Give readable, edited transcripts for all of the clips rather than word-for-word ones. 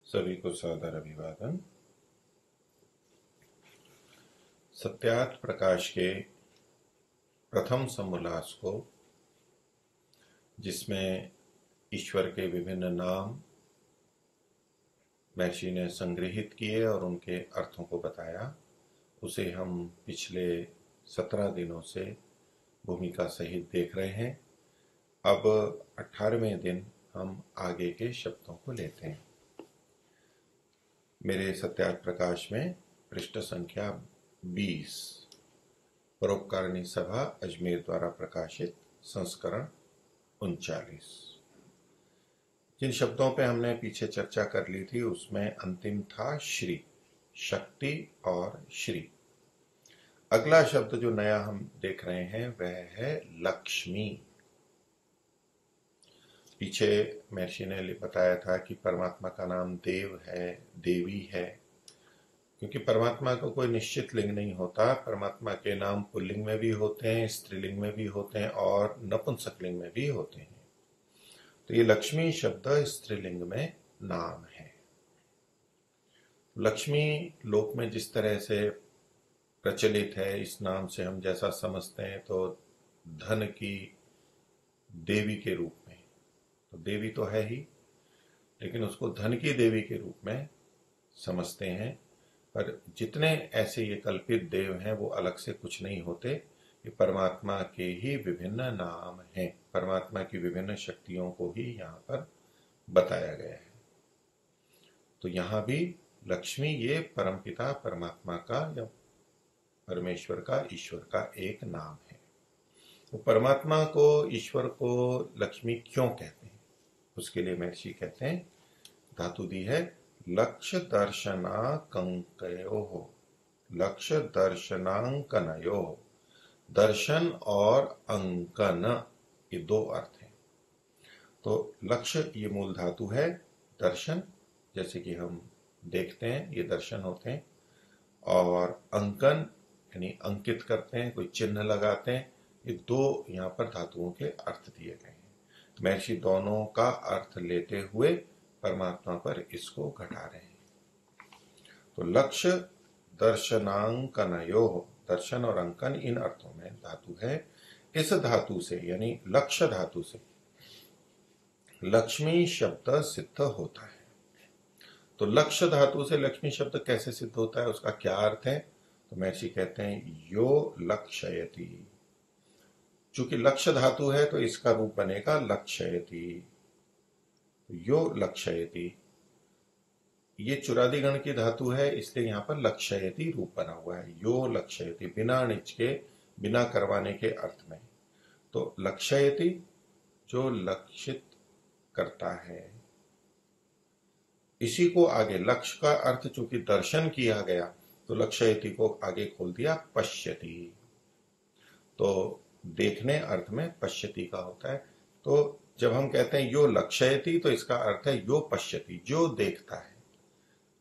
सभी को सादर अभिवादन। सत्यार्थ प्रकाश के प्रथम समोल्लास को, जिसमें ईश्वर के विभिन्न नाम महर्षि ने संग्रहित किए और उनके अर्थों को बताया, उसे हम पिछले 17 दिनों से भूमिका सहित देख रहे हैं। अब 18वें दिन हम आगे के शब्दों को लेते हैं। मेरे सत्यार्थ प्रकाश में पृष्ठ संख्या 20, परोपकारिणी सभा अजमेर द्वारा प्रकाशित, संस्करण 39। जिन शब्दों पे हमने पीछे चर्चा कर ली थी उसमें अंतिम था श्री, शक्ति और श्री। अगला शब्द जो नया हम देख रहे हैं वह है लक्ष्मी। पीछे महर्षि ने बताया था कि परमात्मा का नाम देव है, देवी है, क्योंकि परमात्मा को कोई निश्चित लिंग नहीं होता। परमात्मा के नाम पुल्लिंग में भी होते हैं, स्त्रीलिंग में भी होते हैं और नपुंसकलिंग में भी होते हैं। तो ये लक्ष्मी शब्द स्त्रीलिंग में नाम है। लक्ष्मी लोक में जिस तरह से प्रचलित है, इस नाम से हम जैसा समझते हैं तो धन की देवी के रूप में, तो देवी तो है ही, लेकिन उसको धन की देवी के रूप में समझते हैं। पर जितने ऐसे ये कल्पित देव हैं वो अलग से कुछ नहीं होते, ये परमात्मा के ही विभिन्न नाम हैं। परमात्मा की विभिन्न शक्तियों को ही यहाँ पर बताया गया है। तो यहाँ भी लक्ष्मी ये परमपिता परमात्मा का या परमेश्वर का, ईश्वर का एक नाम है। तो परमात्मा को, ईश्वर को लक्ष्मी क्यों कहते हैं, उसके लिए महर्षि कहते हैं, धातु दी है लक्ष्य दर्शनाकंकयो, लक्ष्य दर्शनांकनयो। दर्शन और अंकन, ये दो अर्थ हैं। तो लक्ष्य ये मूल धातु है, दर्शन जैसे कि हम देखते हैं ये दर्शन होते हैं, और अंकन यानी अंकित करते हैं, कोई चिन्ह लगाते हैं। ये दो यहाँ पर धातुओं के अर्थ दिए गए हैं। महर्षि दोनों का अर्थ लेते हुए परमात्मा पर इसको घटा रहे हैं। तो लक्ष्य दर्शनांकनयो, दर्शन और अंकन इन अर्थों में धातु है। इस धातु से यानी लक्ष्य धातु से लक्ष्मी शब्द सिद्ध होता है। तो लक्ष्य धातु से लक्ष्मी शब्द कैसे सिद्ध होता है, उसका क्या अर्थ है? तो महर्षि कहते हैं यो लक्षयति। चूंकि लक्ष्य धातु है तो इसका रूप बनेगा लक्षयति। यो लक्षयति, ये चुरादी गण की धातु है, इसलिए यहां पर लक्षयति रूप बना हुआ है। यो लक्षयति, बिना निच के, बिना करवाने के अर्थ में। तो लक्षयति जो लक्षित करता है, इसी को आगे लक्ष्य का अर्थ चूंकि दर्शन किया गया तो लक्षयति को आगे खोल दिया पश्यति। तो देखने अर्थ में पश्यति का होता है। तो जब हम कहते हैं यो लक्षयति तो इसका अर्थ है यो पश्यति, जो देखता है।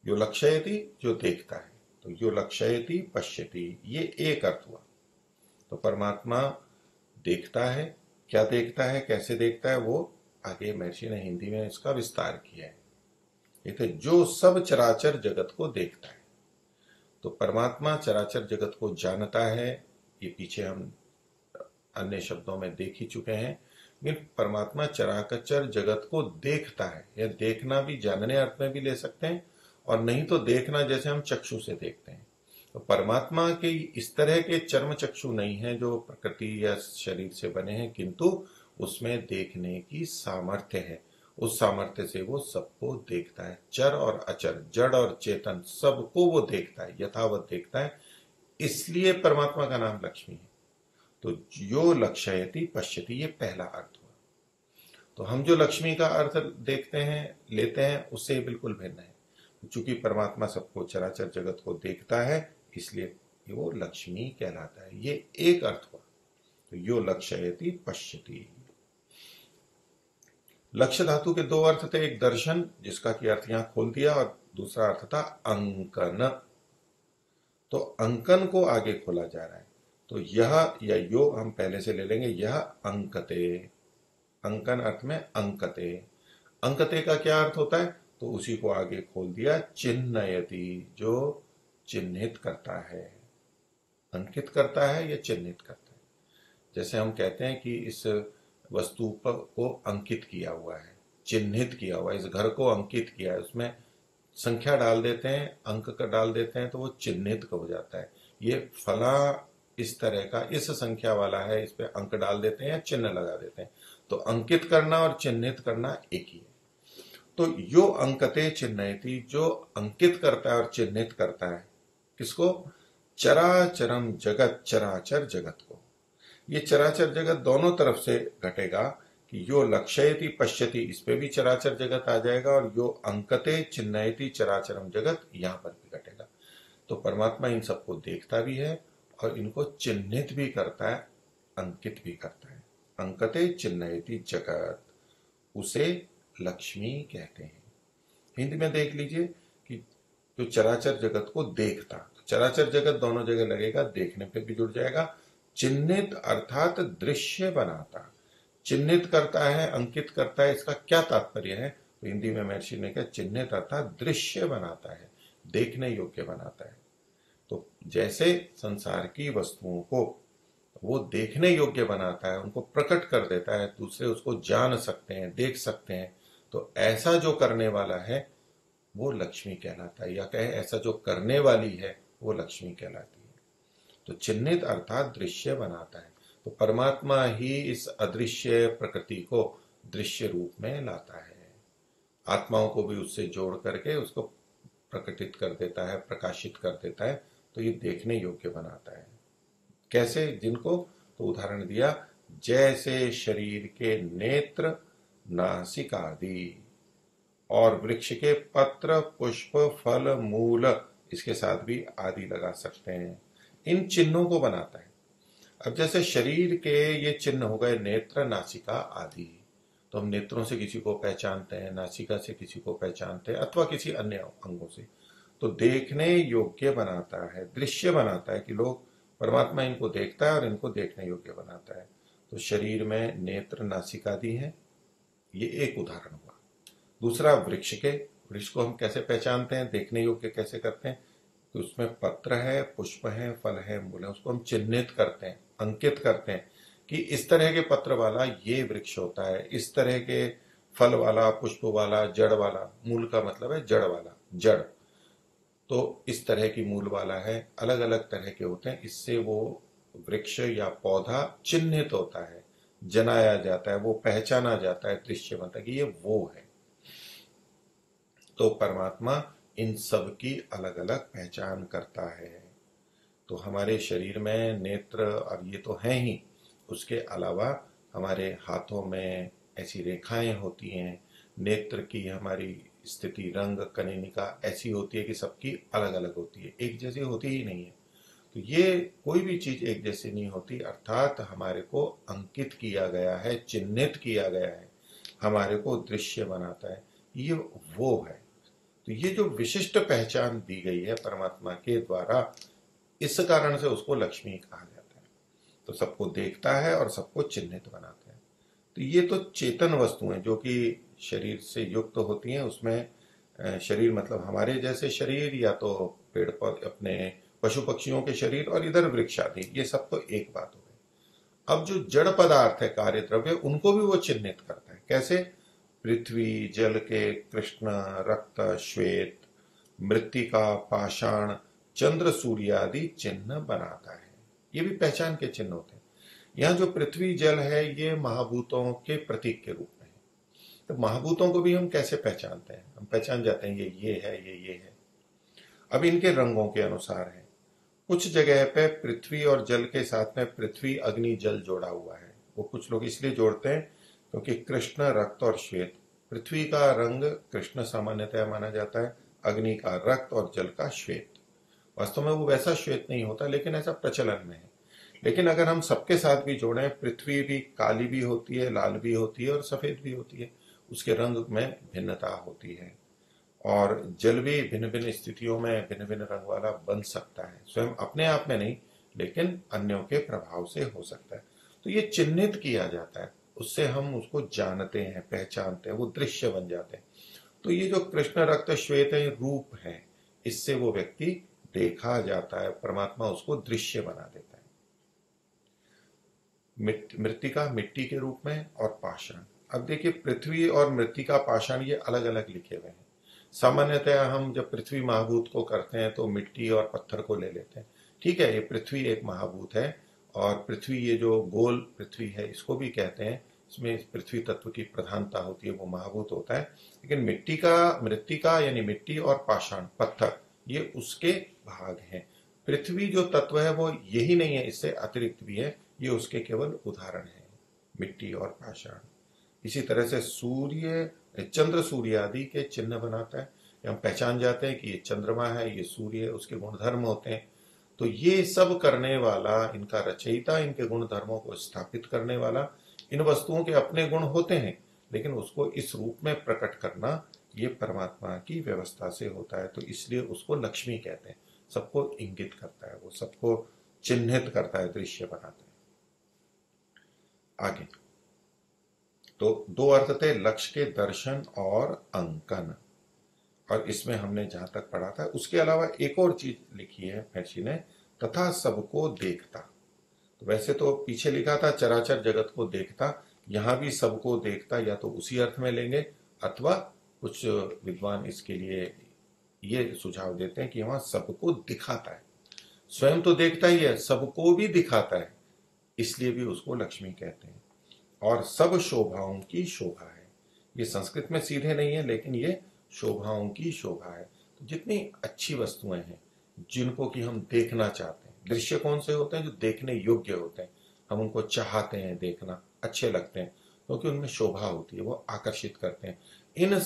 यो लक्षयति जो देखता है, तो यो लक्षयति पश्यति, ये एक अर्थ हुआ। तो परमात्मा देखता है, क्या देखता है, कैसे देखता है, वो आगे महर्षि ने हिंदी में इसका विस्तार किया है। ये तो जो सब चराचर जगत को देखता है। तो परमात्मा चराचर जगत को जानता है, ये पीछे हम अन्य शब्दों में देख ही चुके हैं। लेकिन परमात्मा चराचर जगत को देखता है, या देखना भी जानने अर्थ में भी ले सकते हैं, और नहीं तो देखना जैसे हम चक्षु से देखते हैं। तो परमात्मा के इस तरह के चर्म चक्षु नहीं है जो प्रकृति या शरीर से बने हैं, किंतु उसमें देखने की सामर्थ्य है। उस सामर्थ्य से वो सबको देखता है, चर और अचर, जड़ और चेतन, सबको वो देखता है, यथावत देखता है। इसलिए परमात्मा का नाम लक्ष्मी है। तो यो लक्षयति पश्यति, ये पहला अर्थ हुआ। तो हम जो लक्ष्मी का अर्थ देखते हैं, लेते हैं, उससे बिल्कुल भिन्न है। चूंकि परमात्मा सबको चराचर जगत को देखता है, इसलिए वो लक्ष्मी कहलाता है। ये एक अर्थ हुआ। तो यो लक्षयति पश्यति। लक्ष्य धातु के दो अर्थ थे, एक दर्शन जिसका की अर्थ यहां खोल दिया, और दूसरा अर्थ था अंकन। तो अंकन को आगे खोला जा रहा है। तो यह या यो हम पहले से ले लेंगे, यह अंकते, अंकन अर्थ में अंकते। अंकते का क्या अर्थ होता है? तो उसी को आगे खोल दिया चिन्हयति, जो चिन्हित करता है, अंकित करता है या चिन्हित करता है। जैसे हम कहते हैं कि इस वस्तु को अंकित किया हुआ है, चिन्हित किया हुआ है, इस घर को अंकित किया है, उसमें संख्या डाल देते हैं, अंक का डाल देते हैं, तो वो चिन्हित हो जाता है। ये फला इस तरह का इस संख्या वाला है, इस पे अंक डाल देते हैं या चिन्ह लगा देते हैं। तो अंकित करना और चिन्हित करना एक ही है। तो यो अंकते चिन्हयति, जो अंकित करता है और चिन्हित करता है, किसको? चराचरम जगत, चराचर जगत को। ये चराचर जगत दोनों तरफ से घटेगा कि यो लक्षयति पश्यति, इस पे भी चराचर जगत आ जाएगा, और यो अंकते चिन्हयति चराचरम जगत, यहां पर भी घटेगा। तो परमात्मा इन सबको देखता भी है और इनको चिन्हित भी करता है, अंकित भी करता है। अंकते चिन्हयति जगत, उसे लक्ष्मी कहते हैं। हिंदी में देख लीजिए कि जो चराचर जगत को देखता, तो चराचर जगत दोनों जगह लगेगा, देखने पे भी जुड़ जाएगा। चिन्हित अर्थात दृश्य बनाता, चिन्हित करता है, अंकित करता है, इसका क्या तात्पर्य है? तो हिंदी में महर्षि ने कहा चिन्हित अर्थात दृश्य बनाता है, देखने योग्य बनाता है। तो जैसे संसार की वस्तुओं को वो देखने योग्य बनाता है, उनको प्रकट कर देता है, दूसरे उसको जान सकते हैं, देख सकते हैं, तो ऐसा जो करने वाला है वो लक्ष्मी कहलाता है, या कहे ऐसा जो करने वाली है वो लक्ष्मी कहलाती है। तो चिन्हित अर्थात दृश्य बनाता है। तो परमात्मा ही इस अदृश्य प्रकृति को दृश्य रूप में लाता है, आत्माओं को भी उससे जोड़ करके उसको प्रकटित कर देता है, प्रकाशित कर देता है। तो ये देखने योग्य बनाता है। कैसे? जिनको? तो उदाहरण दिया, जैसे शरीर के नेत्र, नासिक आदि, और वृक्ष के पत्र, पुष्प, फल, मूल, इसके साथ भी आदि लगा सकते हैं, इन चिन्हों को बनाता है। अब जैसे शरीर के ये चिन्ह हो गए नेत्र, नासिका आदि, तो हम नेत्रों से किसी को पहचानते हैं, नासिका से किसी को पहचानते हैं, अथवा किसी अन्य अंगों से। तो देखने योग्य बनाता है, दृश्य बनाता है, कि लोग, परमात्मा इनको देखता है और इनको देखने योग्य बनाता है। तो शरीर में नेत्र, नासिका आदि हैं, ये एक उदाहरण हुआ। दूसरा, वृक्ष के, वृक्ष को हम कैसे पहचानते हैं, देखने योग्य कैसे करते हैं? तो उसमें पत्र है, पुष्प है, फल है, मूल है, उसको हम चिन्हित करते हैं, अंकित करते हैं कि इस तरह के पत्र वाला ये वृक्ष होता है, इस तरह के फल वाला, पुष्प वाला, जड़ वाला, मूल का मतलब है जड़ वाला, जड़, तो इस तरह की मूल वाला है, अलग अलग तरह के होते हैं। इससे वो वृक्ष या पौधा चिन्हित होता है, जनाया जाता है, वो पहचाना जाता है, दृश्य बनता है कि ये वो है। तो परमात्मा इन सब की अलग अलग पहचान करता है। तो हमारे शरीर में नेत्र अब ये तो हैं ही, उसके अलावा हमारे हाथों में ऐसी रेखाएं होती हैं, नेत्र की हमारी स्थिति, रंग, कनिनिका ऐसी होती है कि सबकी अलग अलग होती है, एक जैसी होती ही नहीं है। तो ये कोई भी चीज एक जैसी नहीं होती, अर्थात हमारे को अंकित किया गया है, चिन्हित किया गया है, हमारे को दृश्य बनाता है, ये वो है। तो ये जो विशिष्ट पहचान दी गई है परमात्मा के द्वारा, इस कारण से उसको लक्ष्मी कहा जाता है। तो सबको देखता है और सबको चिन्हित बनाता है। तो ये तो चेतन वस्तुएं जो कि शरीर से युक्त होती हैं, उसमें शरीर मतलब हमारे जैसे शरीर, या तो पेड़ पौधे, अपने पशु पक्षियों के शरीर, और इधर वृक्ष आदि, ये सब तो एक बात हो गई। अब जो जड़ पदार्थ है, कार्य द्रव्य, उनको भी वो चिन्हित करता है। कैसे? पृथ्वी, जल के कृष्ण, रक्त, श्वेत, मृत्तिका, पाषाण, चंद्र, सूर्य आदि चिन्ह बनाता है। ये भी पहचान के चिन्ह होते हैं। यहाँ जो पृथ्वी, जल है, ये महाभूतों के प्रतीक के रूप में है। तो महाभूतों को भी हम कैसे पहचानते हैं? हम पहचान जाते हैं ये है, ये है। अब इनके रंगों के अनुसार है। कुछ जगह पे पृथ्वी और जल के साथ में पृथ्वी, अग्नि, जल जोड़ा हुआ है। वो कुछ लोग इसलिए जोड़ते हैं क्योंकि कृष्ण, रक्त और श्वेत, पृथ्वी का रंग कृष्ण सामान्यतः माना जाता है, अग्नि का रक्त और जल का श्वेत। वास्तव में वो वैसा श्वेत नहीं होता, लेकिन ऐसा प्रचलन में है। लेकिन अगर हम सबके साथ भी जोड़ें, पृथ्वी भी काली भी होती है, लाल भी होती है और सफेद भी होती है, उसके रंग में भिन्नता होती है। और जल भी भिन्न भिन्न स्थितियों में भिन्न भिन्न रंग वाला बन सकता है, स्वयं अपने आप में नहीं, लेकिन अन्यों के प्रभाव से हो सकता है। तो ये चिन्हित किया जाता है, उससे हम उसको जानते हैं, पहचानते हैं, वो दृश्य बन जाते हैं। तो ये जो कृष्ण रक्त श्वेत रूप है, इससे वो व्यक्ति देखा जाता है, परमात्मा उसको दृश्य बना देता है। मृत्तिका मिट्टी के रूप में और पाषाण। अब देखिए, पृथ्वी और मृत्तिका पाषाण ये अलग अलग लिखे हुए हैं। सामान्यतः हम जब पृथ्वी महाभूत को करते हैं तो मिट्टी और पत्थर को ले लेते हैं। ठीक है, ये पृथ्वी एक महाभूत है और पृथ्वी, ये जो गोल पृथ्वी है, इसको भी कहते हैं, इसमें पृथ्वी तत्व की प्रधानता होती है, वो महाभूत होता है। लेकिन मृत्तिका यानी मिट्टी और पाषाण पत्थर, ये उसके भाग हैं। पृथ्वी जो तत्व है वो यही नहीं है, इससे अतिरिक्त भी है, ये उसके केवल उदाहरण है, मिट्टी और पाषाण। इसी तरह से चंद्र सूर्य आदि के चिन्ह बनाता है, हम पहचान जाते हैं कि ये चंद्रमा है, ये सूर्य है, उसके गुणधर्म होते हैं। तो ये सब करने वाला, इनका रचयिता, इनके गुण धर्मों को स्थापित करने वाला, इन वस्तुओं के अपने गुण होते हैं, लेकिन उसको इस रूप में प्रकट करना ये परमात्मा की व्यवस्था से होता है। तो इसलिए उसको लक्ष्मी कहते हैं। सबको इंगित करता है, वो सबको चिन्हित करता है, दृश्य बनाता है। आगे तो दो अर्थ थे, लक्ष्य के दर्शन और अंकन, और इसमें हमने जहां तक पढ़ा था, उसके अलावा एक और चीज लिखी है महर्षि ने, तथा सबको देखता। तो वैसे तो पीछे लिखा था चराचर जगत को देखता, यहां भी सबको देखता, या तो उसी अर्थ में लेंगे, अथवा कुछ विद्वान इसके लिए ये सुझाव देते हैं कि वहां सबको दिखाता है। स्वयं तो देखता ही है, सबको भी दिखाता है, इसलिए भी उसको लक्ष्मी कहते हैं। और सब शोभाओं की शोभा है। ये संस्कृत में सीधे नहीं है, लेकिन ये शोभाओं की शोभा है। तो जितनी अच्छी वस्तुएं हैं जिनको कि हम देखना चाहते हैं, दृश्य कौन से होते हैं? जो देखने योग्य होते हैं, हम उनको चाहते हैं, देखना अच्छे लगते हैं, क्योंकि उनमें शोभा होती है, वो आकर्षित करते हैं। इन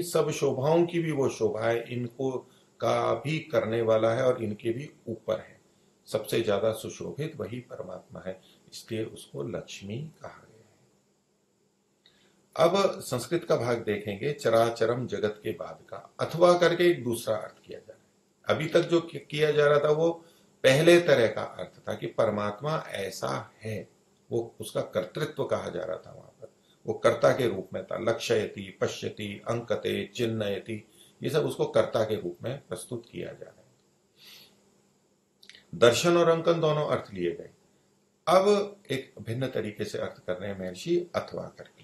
सब शोभाओं की भी वो शोभा है, इनको का भी करने वाला है और इनके भी ऊपर है। सबसे ज्यादा सुशोभित वही परमात्मा है, इसलिए उसको लक्ष्मी कहा गया है। अब संस्कृत का भाग देखेंगे, चराचरम जगत के बाद का अथवा करके एक दूसरा अर्थ किया जा रहा है। अभी तक जो किया जा रहा था वो पहले तरह का अर्थ था कि परमात्मा ऐसा है, वो उसका कर्तृत्व कहा जा रहा था, वहां पर वो कर्ता के रूप में था। लक्ष्यति, पश्यति, अंकते, चिन्हयति, ये सब उसको कर्ता के रूप में प्रस्तुत किया जा रहा है। दर्शन और अंकन दोनों अर्थ लिए गए। अब एक भिन्न तरीके से अर्थ कर रहे हैं महर्षि, अथवा करके।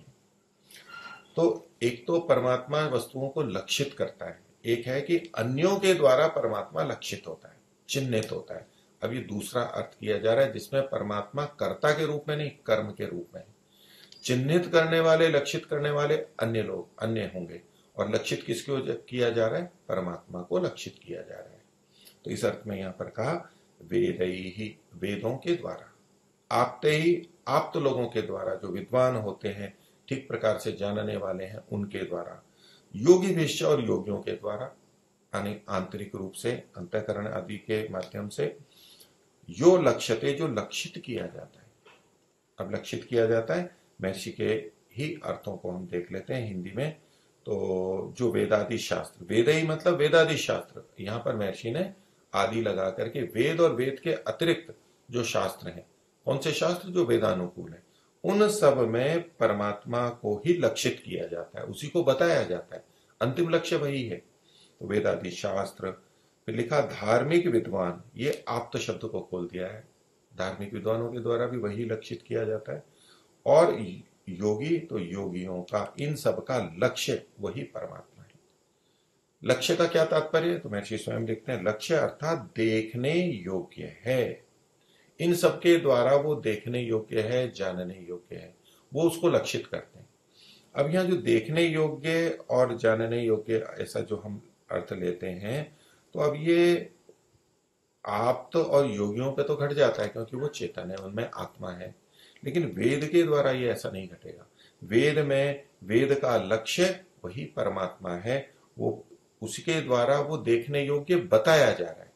तो एक तो परमात्मा वस्तुओं को लक्षित करता है, एक है कि अन्यों के द्वारा परमात्मा लक्षित होता है, चिन्हित होता है। अब ये दूसरा अर्थ किया जा रहा है, जिसमें परमात्मा कर्ता के रूप में नहीं, कर्म के रूप में। चिन्हित करने वाले, लक्षित करने वाले अन्य लोग, अन्य होंगे, और लक्षित किसको किया जा रहा है? परमात्मा को लक्षित किया जा रहा है। तो इस अर्थ में यहां पर कहा वेदैहि, वेदों के द्वारा, आपते ही, आप्त लोगों के द्वारा, जो विद्वान होते हैं, ठीक प्रकार से जानने वाले हैं, उनके द्वारा, योगी विश्व, और योगियों के द्वारा, यानी आंतरिक रूप से, अंतःकरण आदि के माध्यम से, यो लक्ष्यते, जो लक्षित किया जाता है। अब लक्षित किया जाता है, महर्षि के ही अर्थों को हम देख लेते हैं हिंदी में। तो जो वेदादि शास्त्र, वेद ही मतलब वेदादि शास्त्र, यहां पर महर्षि ने आदि लगा करके वेद और वेद के अतिरिक्त जो शास्त्र हैं, कौन से शास्त्र? जो वेदानुकूल है, उन सब में परमात्मा को ही लक्षित किया जाता है, उसी को बताया जाता है, अंतिम लक्ष्य वही है। तो वेदादि शास्त्र, फिर लिखा धार्मिक विद्वान, ये आप्त शब्द को खोल दिया है, धार्मिक विद्वानों के द्वारा भी वही लक्षित किया जाता है। और योगी, तो योगियों का, इन सब का लक्ष्य वही परमात्मा है। लक्ष्य का क्या तात्पर्य? तो महर्षि स्वयं लिखते हैं, लक्ष्य अर्थात देखने योग्य है, इन सबके द्वारा वो देखने योग्य है, जानने योग्य है, वो उसको लक्षित करते हैं। अब यहां जो देखने योग्य और जानने योग्य, ऐसा जो हम अर्थ लेते हैं, तो अब ये आप्त और योगियों पे तो घट जाता है, क्योंकि वो चेतन है, उनमें आत्मा है। लेकिन वेद के द्वारा ये ऐसा नहीं घटेगा। वेद में, वेद का लक्ष्य वही परमात्मा है, वो उसके द्वारा वो देखने योग्य बताया जा रहा है।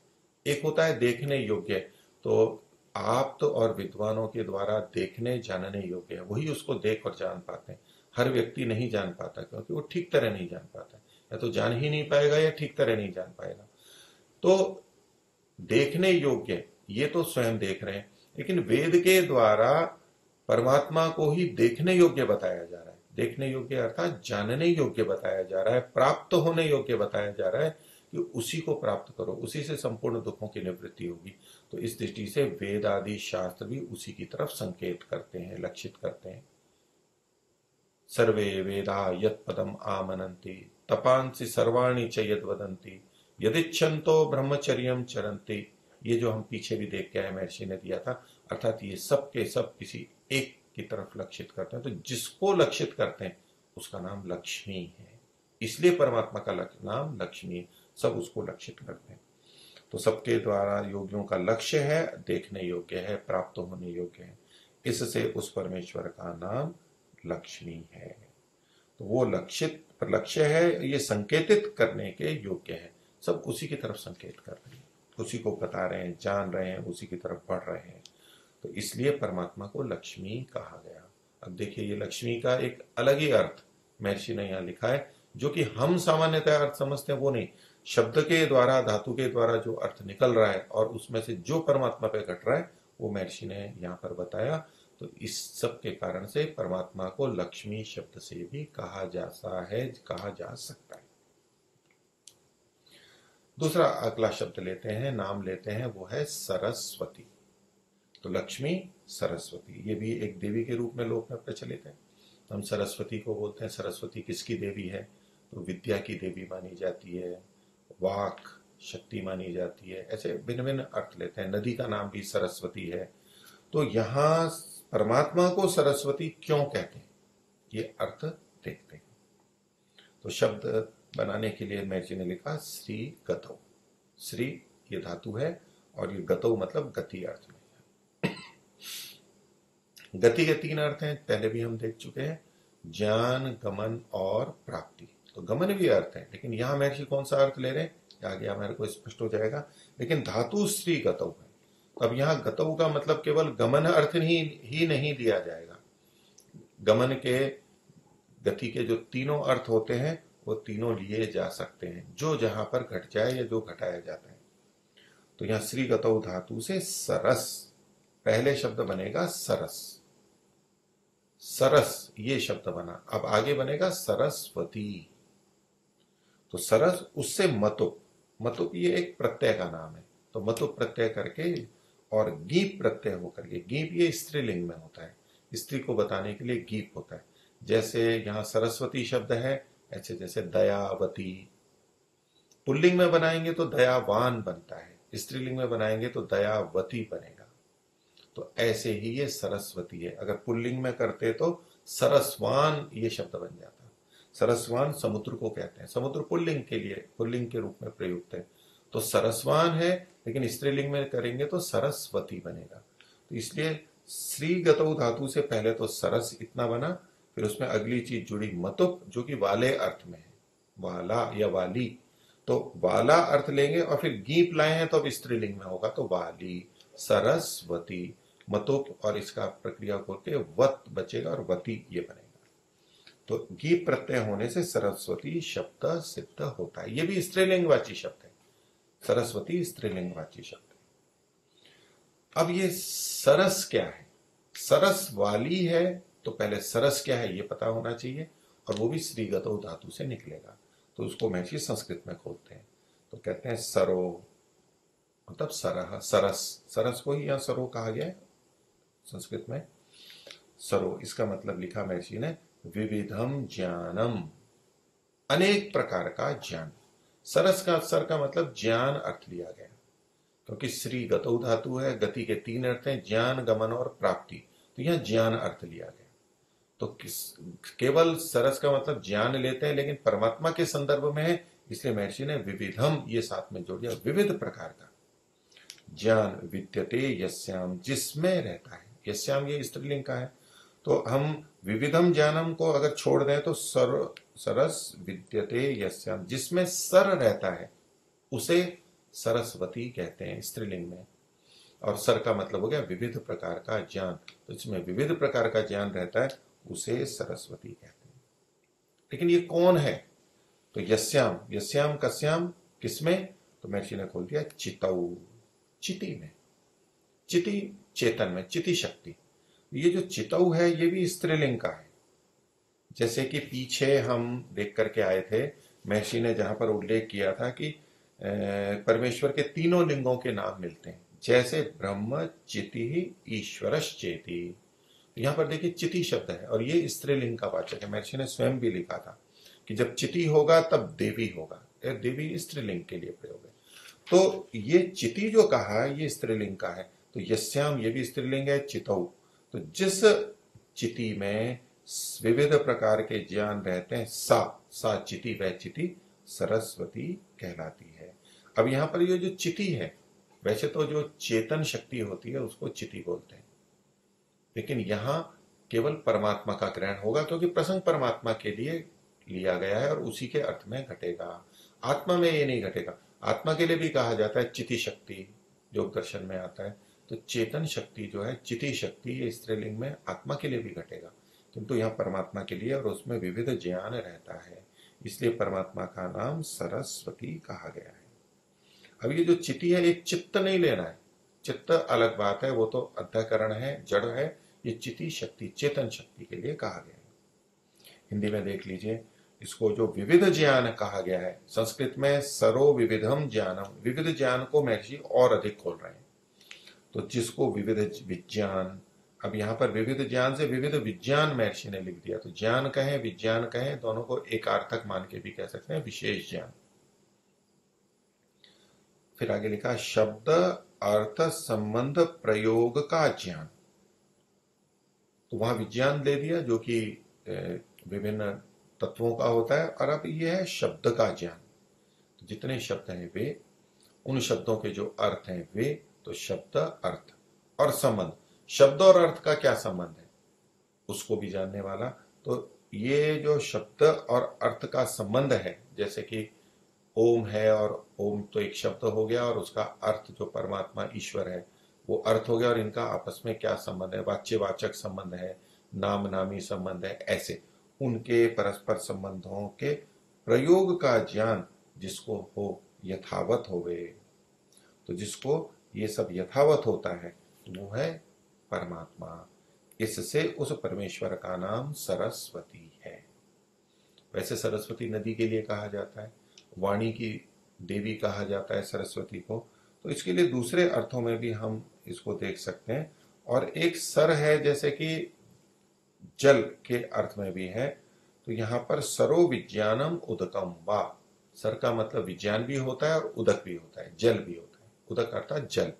एक होता है देखने योग्य, तो आप्त और विद्वानों के द्वारा देखने जानने योग्य है, वही उसको देख और जान पाते हैं। हर व्यक्ति नहीं जान पाता, क्योंकि वो ठीक तरह नहीं जान पाता, या तो जान ही नहीं पाएगा या ठीक तरह नहीं जान पाएगा। तो देखने योग्य ये तो स्वयं देख रहे हैं, लेकिन वेद के द्वारा परमात्मा को ही देखने योग्य बताया जा रहा है, देखने योग्य अर्थात जानने योग्य बताया जा रहा है, प्राप्त होने योग्य बताया जा रहा है कि उसी को प्राप्त करो, उसी से संपूर्ण दुखों की निवृत्ति होगी। तो इस दृष्टि से वेद आदि शास्त्र भी उसी की तरफ संकेत करते हैं, लक्षित करते हैं। सर्वे वेदा यत् पदम आमनन्ति तपांसि सर्वाणि च यद् वदन्ति यदिच्छन्तो ब्रह्मचर्यम चरन्ति। ये जो हम पीछे भी देख के आए, महर्षि ने दिया था, अर्थात ये सब के सब किसी एक की तरफ लक्षित करते हैं। तो जिसको लक्षित करते हैं उसका नाम लक्ष्मी है, इसलिए परमात्मा का नाम लक्ष्मी है, सब उसको लक्षित करते हैं। तो सबके द्वारा योगियों का लक्ष्य है, देखने योग्य है, प्राप्त होने योग्य है, इससे उस परमेश्वर का नाम लक्ष्मी है। तो वो लक्ष्य है, ये संकेतित करने के योग्य है, सब उसी की तरफ संकेत कर रहे हैं, उसी को बता रहे हैं, जान रहे हैं, उसी की तरफ बढ़ रहे हैं। तो इसलिए परमात्मा को लक्ष्मी कहा गया। अब देखिए, ये लक्ष्मी का एक अलग ही अर्थ महर्षि ने यहाँ लिखा है, जो कि हम सामान्यतः अर्थ समझते हैं वो नहीं, शब्द के द्वारा, धातु के द्वारा जो अर्थ निकल रहा है और उसमें से जो परमात्मा पे घट रहा है वो महर्षि ने यहाँ पर बताया। तो इस सब के कारण से परमात्मा को लक्ष्मी शब्द से भी कहा जा सकता है। दूसरा अगला शब्द लेते हैं, नाम लेते हैं, वो है सरस्वती। तो लक्ष्मी सरस्वती, ये भी एक देवी के रूप में लोक में प्रचलित है। हम सरस्वती को बोलते हैं। सरस्वती किसकी देवी है? तो विद्या की देवी मानी जाती है, वाक शक्ति मानी जाती है, ऐसे भिन्न भिन्न अर्थ लेते हैं। नदी का नाम भी सरस्वती है। तो यहां परमात्मा को सरस्वती क्यों कहते हैं, ये अर्थ देखते हैं। तो शब्द बनाने के लिए महर्षि ने लिखा श्री गतौ। श्री ये धातु है और ये गतौ मतलब गति अर्थ में। गति के तीन अर्थ हैं, पहले भी हम देख चुके हैं, ज्ञान, गमन और प्राप्ति। तो गमन भी अर्थ है, लेकिन यहां महर्षि कौन सा अर्थ ले रहे हैं आगे हमारे को स्पष्ट हो जाएगा। लेकिन धातु श्री गतौ है। अब यहां गतौ का मतलब केवल गमन अर्थ ही नहीं दिया जाएगा। गमन के, गति के जो तीनों अर्थ होते हैं वो तीनों लिए जा सकते हैं, जो जहां पर घट जाए या जो घटाया जाता है। तो यहां श्री गतौ धातु से सरस, पहले शब्द बनेगा सरस, सरस ये शब्द बना। अब आगे बनेगा सरस्वती। तो सरस, उससे मतुप, मतुप ये एक प्रत्यय का नाम है, तो मतुप प्रत्यय करके और गीप प्रत्यय होकर के, गीप ये स्त्रीलिंग में होता है, स्त्री को बताने के लिए गीप होता है। जैसे यहां सरस्वती शब्द है, ऐसे जैसे दयावती, पुल्लिंग में बनाएंगे तो दयावान बनता है, स्त्रीलिंग में बनाएंगे तो दयावती बनेगा। तो ऐसे ही ये सरस्वती है, अगर पुल्लिंग में करते तो सरसवान ये शब्द बन जाता। सरसवान समुद्र को कहते हैं, समुद्र पुल्लिंग के लिए, पुल्लिंग के रूप में प्रयुक्त है। तो सरसवान है, लेकिन स्त्रीलिंग में करेंगे तो सरस्वती बनेगा। तो इसलिए श्री गतौ धातु से पहले तो सरस इतना बना, फिर उसमें अगली चीज जुड़ी मतुप, जो कि वाले अर्थ में है, वाला या वाली। तो वाला अर्थ लेंगे और फिर गीप लाए हैं तो अब स्त्रीलिंग में होगा, तो वाली, सरस्वती, मतुप और इसका प्रक्रिया करके वत बचेगा और वती ये बनेगा। तो गीप प्रत्यय होने से सरस्वती शब्द सिद्ध होता है। ये भी स्त्रीलिंगवाची शब्द है, सरस्वती स्त्रीलिंगवाची शब्द है। अब ये सरस क्या है? सरस वाली है, तो पहले सरस क्या है ये पता होना चाहिए, और वो भी श्री गतौ धातु से निकलेगा। तो उसको महर्षि संस्कृत में खोलते हैं, तो कहते हैं सरो, मतलब सरह, सरस, सरस को ही यहां सरो कहा गया है संस्कृत में। सरो, इसका मतलब लिखा महर्षि ने विविधम ज्ञानम, अनेक प्रकार का ज्ञान। सरस का सर का मतलब ज्ञान अर्थ लिया गया, क्योंकि श्री गतौ धातु है, गति के तीन अर्थ हैं, ज्ञान, गमन और प्राप्ति, तो यहां ज्ञान अर्थ लिया गया। तो केवल सरस का मतलब ज्ञान लेते हैं, लेकिन परमात्मा के संदर्भ में है, इसलिए महर्षि ने विविधम ये साथ में जोड़ दिया, विविध प्रकार का ज्ञान। विद्यते यस्याम, जिसमें रहता है, यस्याम ये स्त्रीलिंग का है, तो हम विविधम ज्ञानम को अगर छोड़ दें तो सरस विद्यते यस्याम, जिसमें सर रहता है उसे सरस्वती कहते हैं स्त्रीलिंग में। और सर का मतलब हो गया विविध प्रकार का ज्ञान, तो इसमें विविध प्रकार का ज्ञान रहता है, उसे सरस्वती कहते हैं। लेकिन ये कौन है? तो यस्याम, यस्याम कस्याम, किसमें? तो महर्षि ने खोल दिया चितौ, चिति में, चिति चेतन में, चिति शक्ति। ये जो चितौ है ये भी स्त्रीलिंग का है, जैसे कि पीछे हम देख करके आए थे, महर्षि ने जहां पर उल्लेख किया था कि परमेश्वर के तीनों लिंगों के नाम मिलते हैं, जैसे ब्रह्म चिति ईश्वरश्चेति। तो यहां पर देखिए चिति शब्द है और ये स्त्रीलिंग का वाचक है। महर्षि ने स्वयं भी लिखा था कि जब चिति होगा तब देवी होगा, देवी स्त्रीलिंग के लिए प्रयोग है। तो ये चिति जो कहा ये स्त्रीलिंग का है, तो यस्याम ये भी स्त्रीलिंग है, चितौ। तो जिस चिति में विविध प्रकार के ज्ञान रहते हैं, सा चिति, वह चिति सरस्वती कहलाती है। अब यहां पर ये जो चिति है, वैसे तो जो चेतन शक्ति होती है उसको चिति बोलते हैं, लेकिन यहां केवल परमात्मा का ग्रहण होगा क्योंकि प्रसंग परमात्मा के लिए लिया गया है और उसी के अर्थ में घटेगा। आत्मा में ये नहीं घटेगा। आत्मा के लिए भी कहा जाता है चिति शक्ति, योग दर्शन में आता है। तो चेतन शक्ति जो है चिति शक्ति, ये स्त्रीलिंग में आत्मा के लिए भी घटेगा, किंतु यहाँ परमात्मा के लिए, और उसमें विविध ज्ञान रहता है, इसलिए परमात्मा का नाम सरस्वती कहा गया है। अब ये जो चिति है, एक चित्त नहीं लेना है, चित्त अलग बात है, वो तो अंतःकरण है, जड़ है। ये चिति शक्ति चेतन शक्ति के लिए कहा गया है। हिंदी में देख लीजिए, इसको जो विविध ज्ञान कहा गया है, संस्कृत में सरो विविधम ज्ञानम, विविध ज्ञान को महर्षि और अधिक खोल रहे हैं। तो जिसको विविध विज्ञान, अब यहां पर विविध ज्ञान से विविध विज्ञान महर्षि ने लिख दिया, तो ज्ञान कहें विज्ञान कहें, दोनों को एकार्थक मान के भी कह सकते हैं, विशेष ज्ञान। फिर आगे लिखा शब्द अर्थ संबंध प्रयोग का ज्ञान, तो वहां विज्ञान दे दिया जो कि विभिन्न तत्वों का होता है, और अब यह है शब्द का ज्ञान। तो जितने शब्द हैं वे, उन शब्दों के जो अर्थ हैं वे, तो शब्द अर्थ और संबंध, शब्द और अर्थ का क्या संबंध है उसको भी जानने वाला। तो ये जो शब्द और अर्थ का संबंध है, जैसे कि ओम है, और ओम तो एक शब्द हो गया और उसका अर्थ जो परमात्मा ईश्वर है वो अर्थ हो गया, और इनका आपस में क्या संबंध है, वाच्यवाचक संबंध है, नाम नामी संबंध है, ऐसे उनके परस्पर संबंधों के प्रयोग का ज्ञान जिसको हो, यथावत होवे। तो जिसको ये सब यथावत होता है वो है परमात्मा। इससे उस परमेश्वर का नाम सरस्वती है। वैसे सरस्वती नदी के लिए कहा जाता है, वाणी की देवी कहा जाता है सरस्वती को, तो इसके लिए दूसरे अर्थों में भी हम इसको देख सकते हैं। और एक सर है, जैसे कि जल के अर्थ में भी है, तो यहां पर सरो विज्ञानम उदकम वा, सर का मतलब विज्ञान भी होता है और उदक भी होता है, जल भी होता है, उदक अर्थात जल।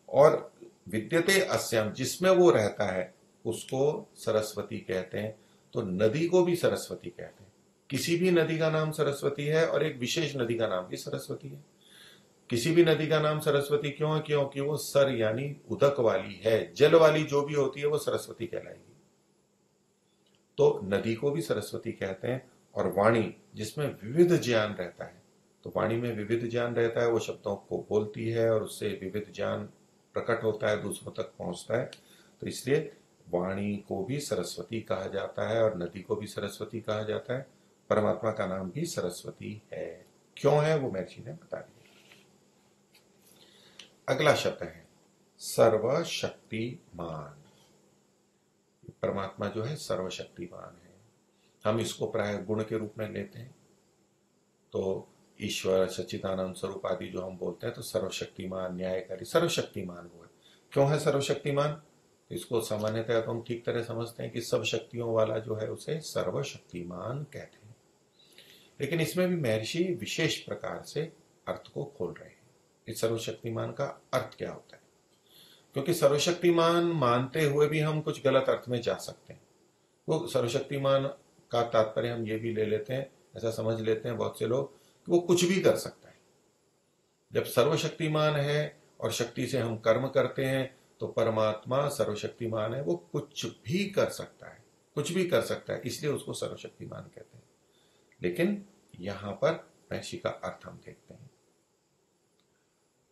और विद्यते अस्याम, जिसमें वो रहता है उसको सरस्वती कहते हैं। तो नदी को भी सरस्वती कहते हैं। किसी भी नदी का नाम सरस्वती है, और एक विशेष नदी का नाम भी सरस्वती है। किसी भी नदी का नाम सरस्वती क्यों है? क्योंकि वो सर यानी उदक वाली है, जल वाली जो भी होती है वो सरस्वती कहलाएगी। तो नदी को भी सरस्वती कहते हैं। और वाणी जिसमें विविध ज्ञान रहता है, तो वाणी में विविध ज्ञान रहता है, वो शब्दों को बोलती है और उससे विविध ज्ञान प्रकट होता है, दूसरों तक पहुंचता है। तो इसलिए वाणी को भी सरस्वती कहा जाता है और नदी को भी सरस्वती कहा जाता है। परमात्मा का नाम भी सरस्वती है। क्यों है वो महर्षि ने बता दिया। अगला शब्द है सर्वशक्तिमान। परमात्मा जो है सर्वशक्तिमान है। हम इसको प्राय गुण के रूप में लेते हैं। तो ईश्वर, सच्चिदानंद स्वरूप आदि जो हम बोलते हैं, तो सर्वशक्तिमान, न्यायकारी, सर्वशक्तिमान वो है। क्यों है सर्वशक्तिमान? तो इसको सामान्यतः तो हम ठीक तरह समझते हैं कि सब शक्तियों वाला जो है उसे सर्वशक्तिमान कहते हैं। लेकिन इसमें भी महर्षि विशेष प्रकार से अर्थ को खोल रहे हैं। इस सर्वशक्तिमान का अर्थ क्या होता है? क्योंकि सर्वशक्तिमान मानते हुए भी हम कुछ गलत अर्थ में जा सकते हैं। वो सर्वशक्तिमान का तात्पर्य हम ये भी ले लेते हैं, ऐसा समझ लेते हैं बहुत से लोग कि वो कुछ भी कर सकता है। जब सर्वशक्तिमान है और शक्ति से हम कर्म करते हैं, तो परमात्मा सर्वशक्तिमान है, वो कुछ भी कर सकता है, कुछ भी कर सकता है, इसलिए उसको सर्वशक्तिमान कहते हैं। लेकिन यहां पर महर्षि का अर्थ हम देखते हैं।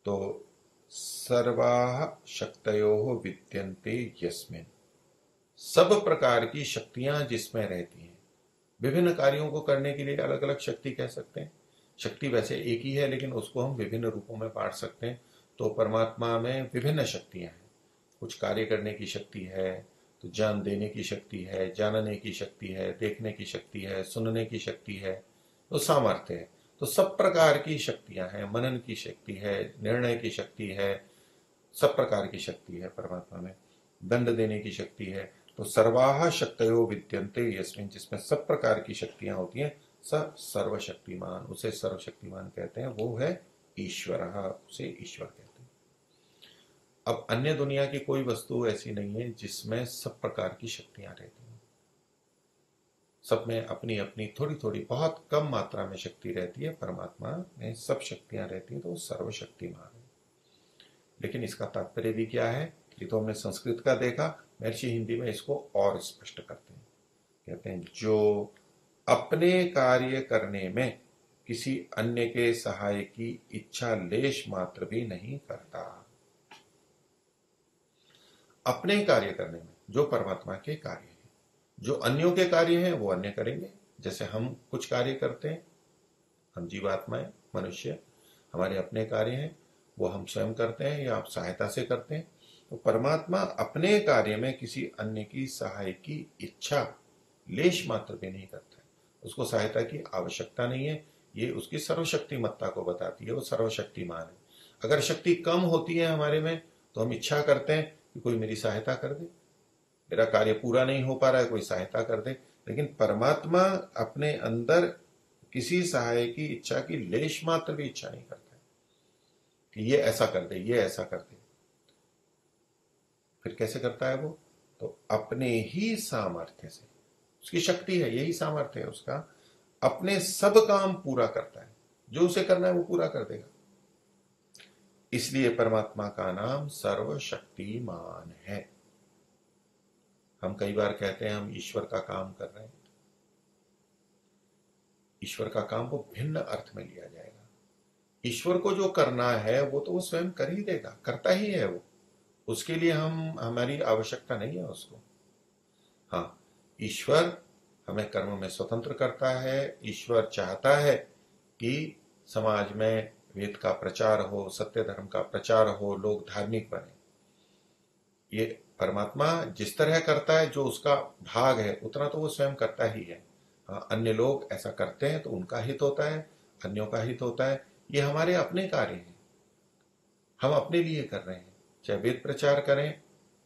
तो सर्वाः शक्तयोः विद्यन्ते यस्मिन्, सब प्रकार की शक्तियां जिसमें रहती हैं। विभिन्न कार्यों को करने के लिए अलग अलग शक्ति कह सकते हैं। शक्ति वैसे एक ही है, लेकिन उसको हम विभिन्न रूपों में बांट सकते हैं। तो परमात्मा में विभिन्न शक्तियां हैं। कुछ कार्य करने की शक्ति है, तो जान देने की शक्ति है, जानने की शक्ति है, देखने की शक्ति है, सुनने की शक्ति है, तो सामर्थ्य है। तो सब प्रकार की शक्तियां हैं, मनन की शक्ति है, निर्णय की शक्ति है, सब प्रकार की शक्ति है परमात्मा में। दंड देने की शक्ति है। तो सर्वाह शक्तयो विद्यन्ते यस्मिन्, जिसमें सब प्रकार की शक्तियां होती हैं, स सर्वशक्तिमान, उसे सर्वशक्तिमान कहते हैं, वो है ईश्वर, उसे ईश्वर कहते हैं। अब अन्य दुनिया की कोई वस्तु ऐसी नहीं है जिसमें सब प्रकार की शक्तियां रहती हैं। सब में अपनी अपनी थोड़ी थोड़ी बहुत कम मात्रा में शक्ति रहती है, परमात्मा में सब शक्तियां रहती हैं, तो वो सर्वशक्तिमान है। लेकिन इसका तात्पर्य भी क्या है, ये तो हमने संस्कृत का देखा, महर्षि हिंदी में इसको और स्पष्ट करते हैं। कहते हैं जो अपने कार्य करने में किसी अन्य के सहाय की इच्छा लेश मात्र भी नहीं करता। अपने कार्य करने में जो परमात्मा के कार्य हैं, जो अन्यों के कार्य हैं वो अन्य करेंगे। जैसे हम कुछ कार्य करते हैं, हम जीवात्माएं मनुष्य, हमारे अपने कार्य हैं, वो हम स्वयं करते हैं या आप सहायता से करते हैं। तो परमात्मा अपने कार्य में किसी अन्य की सहाय की इच्छा लेश मात्र भी नहीं करता है, उसको सहायता की आवश्यकता नहीं है। ये उसकी सर्वशक्तिमत्ता को बताती है, वो सर्वशक्तिमान है। अगर शक्ति कम होती है हमारे में तो हम इच्छा करते हैं कि कोई मेरी सहायता कर दे, मेरा कार्य पूरा नहीं हो पा रहा है, कोई सहायता कर दे। लेकिन परमात्मा अपने अंदर किसी सहाय की इच्छा की लेश मात्र भी इच्छा नहीं करता है कि ये ऐसा कर दे, ये ऐसा कर दे। फिर कैसे करता है वो? तो अपने ही सामर्थ्य से, उसकी शक्ति है, यही सामर्थ्य है उसका, अपने सब काम पूरा करता है, जो उसे करना है वो पूरा कर देगा। इसलिए परमात्मा का नाम सर्वशक्तिमान है। हम कई बार कहते हैं हम ईश्वर का काम कर रहे हैं, ईश्वर का काम को भिन्न अर्थ में लिया जाएगा। ईश्वर को जो करना है वो तो वो स्वयं कर ही देगा, करता ही है वो, उसके लिए हमारी आवश्यकता नहीं है उसको। हाँ, ईश्वर हमें कर्म में स्वतंत्र करता है। ईश्वर चाहता है कि समाज में वेद का प्रचार हो, सत्य धर्म का प्रचार हो, लोग धार्मिक बने। ये परमात्मा जिस तरह करता है, जो उसका भाग है उतना तो वो स्वयं करता ही है। हाँ, अन्य लोग ऐसा करते हैं तो उनका हित होता है, अन्यों का हित होता है। ये हमारे अपने कार्य हैं, हम अपने लिए कर रहे हैं। चाहे वेद प्रचार करें,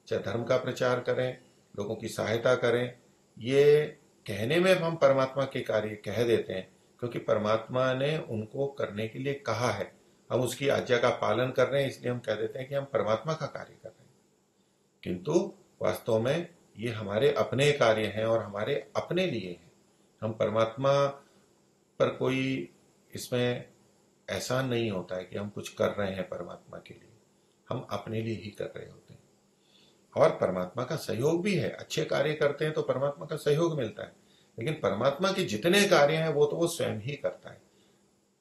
चाहे धर्म का प्रचार करें, लोगों की सहायता करें, ये कहने में हम परमात्मा के कार्य कह देते हैं क्योंकि परमात्मा ने उनको करने के लिए कहा है। हम उसकी आज्ञा का पालन कर रहे हैं, इसलिए हम कह देते हैं कि हम परमात्मा का कार्य कर रहे हैं। किंतु वास्तव में ये हमारे अपने कार्य हैं और हमारे अपने लिए हैं। हम परमात्मा पर कोई इसमें एहसान नहीं होता है कि हम कुछ कर रहे हैं परमात्मा के लिए, हम अपने लिए ही कर रहे होते हैं। और परमात्मा का सहयोग भी है, अच्छे कार्य करते हैं तो परमात्मा का सहयोग मिलता है। लेकिन परमात्मा के जितने कार्य हैं वो तो वो स्वयं ही करता है।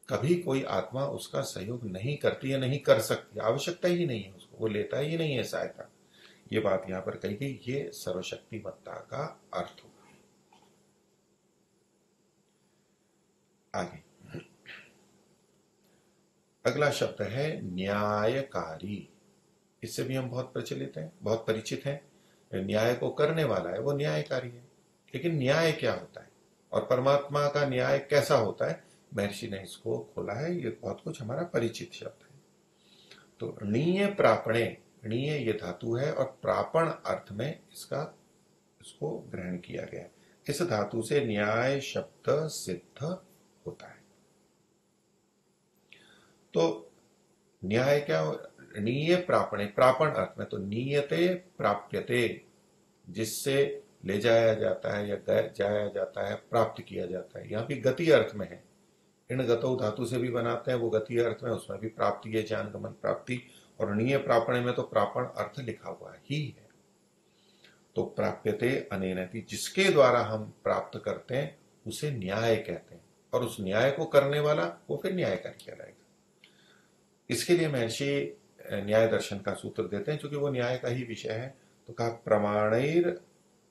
कभी कोई आत्मा उसका सहयोग नहीं करती है, नहीं कर सकती, आवश्यकता ही नहीं है उसको, वो लेता ही नहीं है सहायता। ये बात यहां पर कही गई, ये सर्वशक्तिमत्ता का अर्थ होगा। आगे अगला शब्द है न्यायकारी। इससे भी हम बहुत प्रचलित हैं, बहुत परिचित हैं। न्याय को करने वाला है वो न्यायकारी है। लेकिन न्याय क्या होता है और परमात्मा का न्याय कैसा होता है, महर्षि ने इसको खोला है। ये बहुत कुछ हमारा परिचित शब्द है। तो णीय प्रापणे, णीय ये धातु है और प्रापण अर्थ में इसको ग्रहण किया गया है। इस धातु से न्याय शब्द सिद्ध होता है। तो न्याय क्या, नीय प्रापणे, प्रापण अर्थ में, तो नीयते प्राप्यते, जिससे ले जाया जाता है या जाया जाता है, प्राप्त किया जाता है। यहां भी गति अर्थ में है, इन गतौ धातु से भी बनाते हैं, वो गति अर्थ में, उसमें भी प्राप्ति है, ज्ञान गमन प्राप्ति। और नीय प्रापणे में तो प्रापण अर्थ लिखा हुआ ही है। तो प्राप्यते अनेनति, जिसके द्वारा हम प्राप्त करते हैं उसे न्याय कहते हैं, और उस न्याय को करने वाला वो फिर न्यायकारी कहलाएगा। इसके लिए महर्षि न्याय दर्शन का सूत्र देते हैं, क्योंकि वो न्याय का ही विषय है। तो कहा प्रमाणैर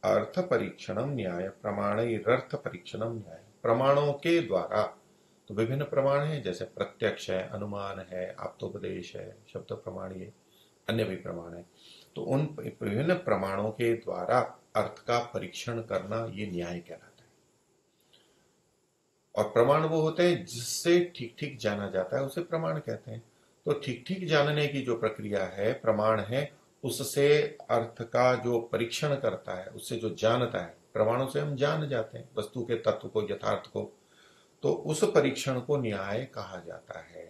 अर्थ परीक्षणम न्याय, प्रमाणैर अर्थ परीक्षणम न्याय, प्रमाणों के द्वारा। तो विभिन्न प्रमाण हैं, जैसे प्रत्यक्ष है, अनुमान है, आप्तोपदेश है, शब्द प्रमाण, ये अन्य भी प्रमाण है। तो उन विभिन्न प्रमाणों के द्वारा अर्थ का परीक्षण करना ये न्याय कहलाता है। और प्रमाण वो होते हैं जिससे ठीक ठीक जाना जाता है, उसे प्रमाण कहते हैं। तो ठीक ठीक जानने की जो प्रक्रिया है प्रमाण है, उससे अर्थ का जो परीक्षण करता है, उससे जो जानता है, प्रमाणों से हम जान जाते हैं वस्तु के तत्व को, यथार्थ को, तो उस परीक्षण को न्याय कहा जाता है।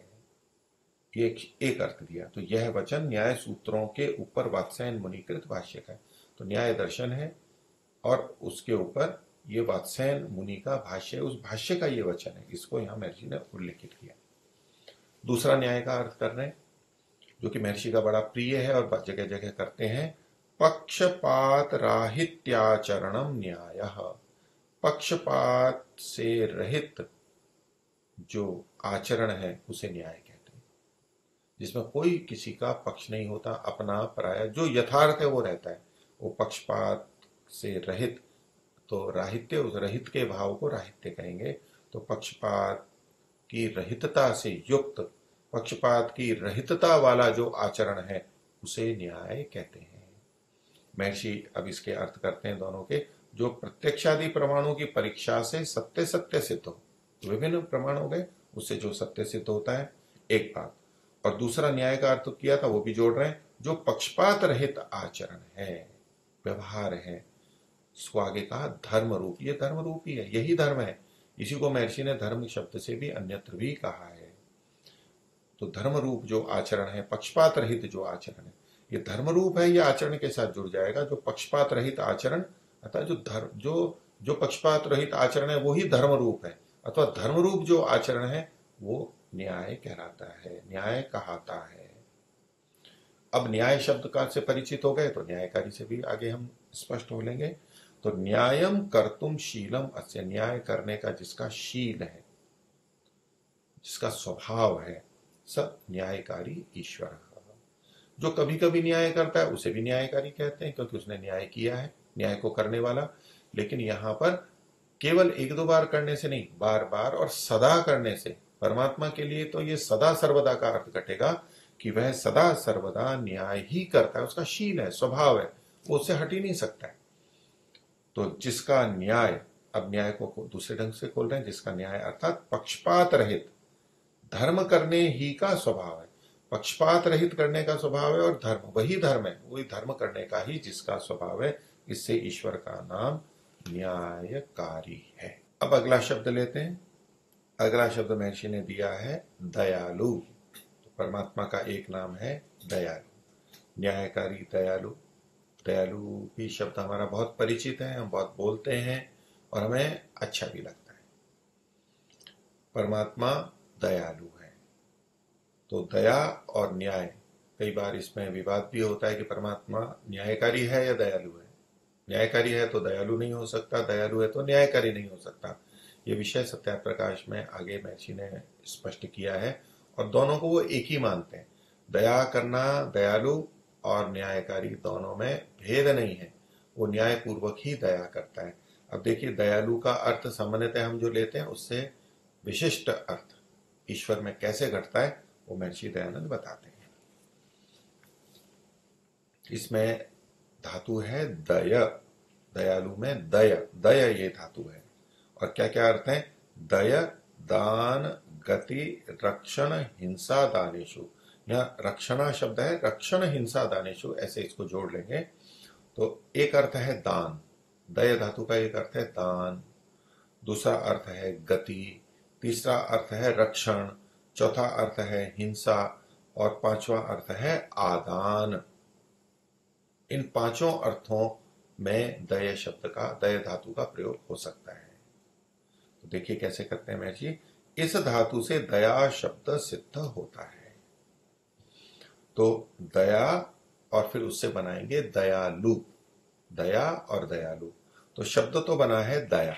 ये एक अर्थ दिया। तो यह वचन न्याय सूत्रों के ऊपर वात्स्यायन मुनिकृत भाष्य का है। तो न्याय दर्शन है और उसके ऊपर ये वात्स्यायन मुनि का भाष्य है, उस भाष्य का ये वचन है, इसको यहां महर्षि ने उल्लेखित किया। दूसरा न्याय का अर्थ कर रहे हैं, जो कि महर्षि का बड़ा प्रिय है और जगह जगह करते हैं। पक्षपात राहित्याचरणम न्याय। पक्षपात से रहित जो आचरण है उसे न्याय कहते हैं, जिसमें कोई किसी का पक्ष नहीं होता, अपना पराया जो यथार्थ है वो रहता है, वो पक्षपात से रहित। तो राहित्य, उस रहित के भाव को राहित्य कहेंगे। तो पक्षपात की रहितता से युक्त, पक्षपात की रहितता वाला जो आचरण है उसे न्याय कहते हैं। महर्षि अब इसके अर्थ करते हैं दोनों के। जो प्रत्यक्षादि प्रमाणों की परीक्षा से सत्य सत्य सिद्ध हो, विभिन्न प्रमाण हो गए, उससे जो सत्य सिद्ध होता है, एक बात। और दूसरा न्याय का अर्थ किया था, वो भी जोड़ रहे हैं, जो पक्षपात रहित आचरण है, व्यवहार है, इसको आगे कहा धर्म रूप। ये धर्म रूप ही है, यही धर्म है। इसी को महर्षि ने धर्म शब्द से भी अन्यत्र भी कहा है। तो धर्म रूप जो आचरण है, पक्षपात रहित जो आचरण है, ये धर्म रूप है। ये आचरण के साथ जुड़ जाएगा, जो पक्षपात रहित आचरण, अर्थात जो धर्म, जो पक्षपात रहित आचरण है वो ही धर्म रूप है, अथवा धर्म रूप जो आचरण है वो न्याय कहलाता है, न्याय कहाता है। अब न्याय शब्द का से परिचित हो गए तो न्यायकारी से भी आगे हम स्पष्ट हो लेंगे। तो न्यायम कर्तुम शीलम अस्य, न्याय करने का जिसका शील है, जिसका स्वभाव है, सब न्यायकारी ईश्वर। जो कभी कभी न्याय करता है उसे भी न्यायकारी कहते हैं, क्योंकि उसने न्याय किया है, न्याय को करने वाला। लेकिन यहां पर केवल एक दो बार करने से नहीं, बार बार और सदा करने से, परमात्मा के लिए तो ये सदा सर्वदा का अर्थ घटेगा कि वह सदा सर्वदा न्याय ही करता है, उसका शील है, स्वभाव है, वो उससे हट ही नहीं सकता है। तो जिसका न्याय, अब न्याय को दूसरे ढंग से खोल रहे हैं, जिसका न्याय अर्थात पक्षपात रहित धर्म करने ही का स्वभाव है, पक्षपात रहित करने का स्वभाव है, और धर्म वही धर्म है, वही धर्म करने का ही जिसका स्वभाव है, इससे ईश्वर का नाम न्यायकारी है। अब अगला शब्द लेते हैं। अगला शब्द महर्षि ने दिया है दयालु। तो परमात्मा का एक नाम है दयालु, न्यायकारी दयालु। दयालु भी शब्द हमारा बहुत परिचित है, हम बहुत बोलते हैं और हमें अच्छा भी लगता है। परमात्मा दयालु है। तो दया और न्याय, कई बार इसमें विवाद भी होता है कि परमात्मा न्यायकारी है या दयालु है। न्यायकारी है तो दयालु नहीं हो सकता, दयालु है तो न्यायकारी नहीं हो सकता। ये विषय सत्याप्रकाश में आगे महर्षि ने स्पष्ट किया है, और दोनों को वो एक ही मानते हैं। दया करना, दयालु और न्यायकारी, दोनों में भेद नहीं है, वो न्याय पूर्वक ही दया करता है। अब देखिए, दयालु का अर्थ सामान्यतः हम जो लेते हैं उससे विशिष्ट अर्थ ईश्वर में कैसे घटता है वो महर्षि दयानंद बताते हैं। इसमें धातु है दय, दयालु में दय, दय ये धातु है। और क्या क्या अर्थ है? दय, दान, गति, रक्षण, हिंसा, दानेशु। यहाँ रक्षणा शब्द है, रक्षण, हिंसा, दानेशु, ऐसे इसको जोड़ लेंगे तो एक अर्थ है दान, दय धातु का एक अर्थ है दान, दूसरा अर्थ है गति, तीसरा अर्थ है रक्षण, चौथा अर्थ है हिंसा, और पांचवा अर्थ है आदान। इन पांचों अर्थों में दय शब्द का, दय धातु का प्रयोग हो सकता है। तो देखिए कैसे करते हैं महर्षि। इस धातु से दया शब्द सिद्ध होता है। तो दया और फिर उससे बनाएंगे दयालु, दया और दयालु। तो शब्द तो बना है दया,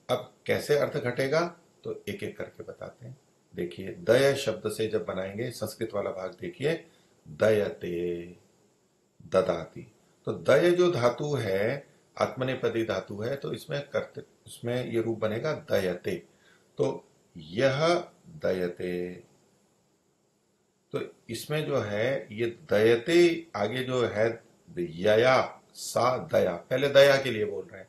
अब कैसे अर्थ घटेगा तो एक एक करके बताते हैं। देखिए, दय शब्द से जब बनाएंगे, संस्कृत वाला भाग देखिए, दयते, ददाती। तो दय जो धातु है, आत्मनेपदी धातु है, तो इसमें कर्त, इसमें ये रूप बनेगा दयते। तो यह दयते, तो इसमें जो है ये दयते आगे जो है यया सा दया, पहले दया के लिए बोल रहे हैं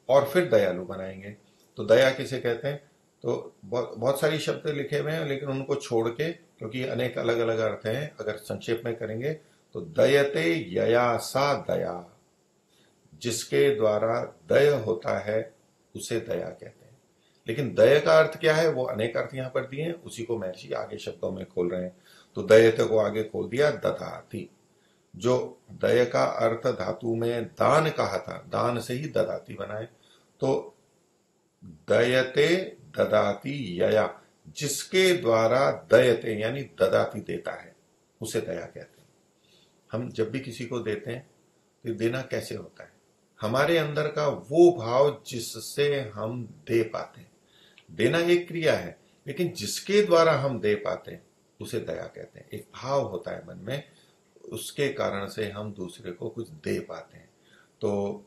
और फिर दयालु बनाएंगे। तो दया किसे कहते हैं? तो बहुत बहुत सारी शब्द लिखे हुए हैं, लेकिन उनको छोड़ के, क्योंकि अनेक अलग अलग अर्थ हैं, अगर संक्षेप में करेंगे तो दयते यया सा दया, जिसके द्वारा दय होता है उसे दया कहते हैं। लेकिन दय का अर्थ क्या है, वो अनेक अर्थ यहां पर दिए हैं, उसी को महर्षि आगे शब्दों में खोल रहे हैं। तो दयते को आगे खोल दिया ददाति। जो दय का अर्थ धातु में दान कहा था, दान से ही ददाति बनाए। तो दयते ददाति यया, जिसके द्वारा दयते यानी ददाति देता है उसे दया कहते हैं। हम जब भी किसी को देते हैं तो देना कैसे होता है? हमारे अंदर का वो भाव जिससे हम दे पाते हैं। देना एक क्रिया है, लेकिन जिसके द्वारा हम दे पाते हैं उसे दया कहते हैं। एक भाव होता है मन में, उसके कारण से हम दूसरे को कुछ दे पाते हैं। तो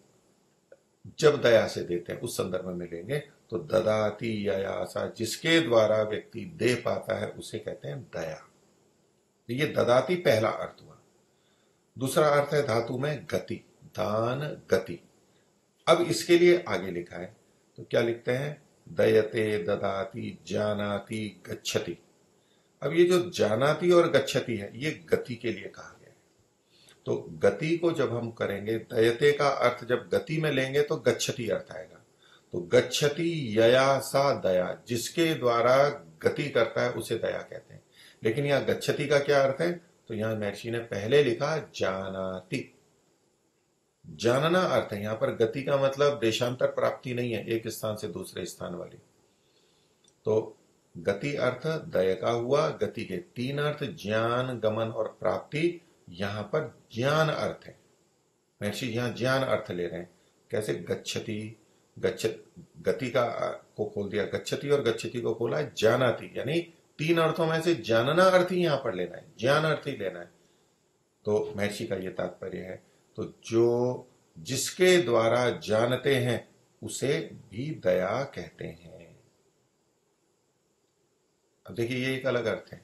जब दया से देते हैं उस संदर्भ में लेंगे तो ददाति ययासा, जिसके द्वारा व्यक्ति दे पाता है उसे कहते हैं दया। ये ददाति पहला अर्थ हुआ। दूसरा अर्थ है धातु में गति, दान गति। अब इसके लिए आगे लिखा है, तो क्या लिखते हैं? दयते ददाति जानाति गच्छति। अब ये जो जानाति और गच्छति है ये गति के लिए कहा गया है। तो गति को जब हम करेंगे, दयते का अर्थ जब गति में लेंगे तो गच्छति अर्थ आएगा। तो गच्छति यया सा दया, जिसके द्वारा गति करता है उसे दया कहते हैं। लेकिन यहां गच्छति का क्या अर्थ है? तो यहां महर्षि ने पहले लिखा जानाति, जानना अर्थ है। यहां पर गति का मतलब देशांतर प्राप्ति नहीं है, एक स्थान से दूसरे स्थान वाली। तो गति अर्थ दय का हुआ। गति के तीन अर्थ, ज्ञान, गमन और प्राप्ति। यहां पर ज्ञान अर्थ है, महर्षि यहां ज्ञान अर्थ ले रहे हैं। कैसे? गच्छति, गति का को खोल दिया गच्छति और गच्छति को खोला है जानाति, यानी तीन अर्थों में से जानना अर्थ ही यहां पर लेना है, ज्ञान अर्थ ही लेना है। तो महर्षि का यह तात्पर्य है। तो जो जिसके द्वारा जानते हैं उसे भी दया कहते हैं। अब देखिए ये एक अलग अर्थ है।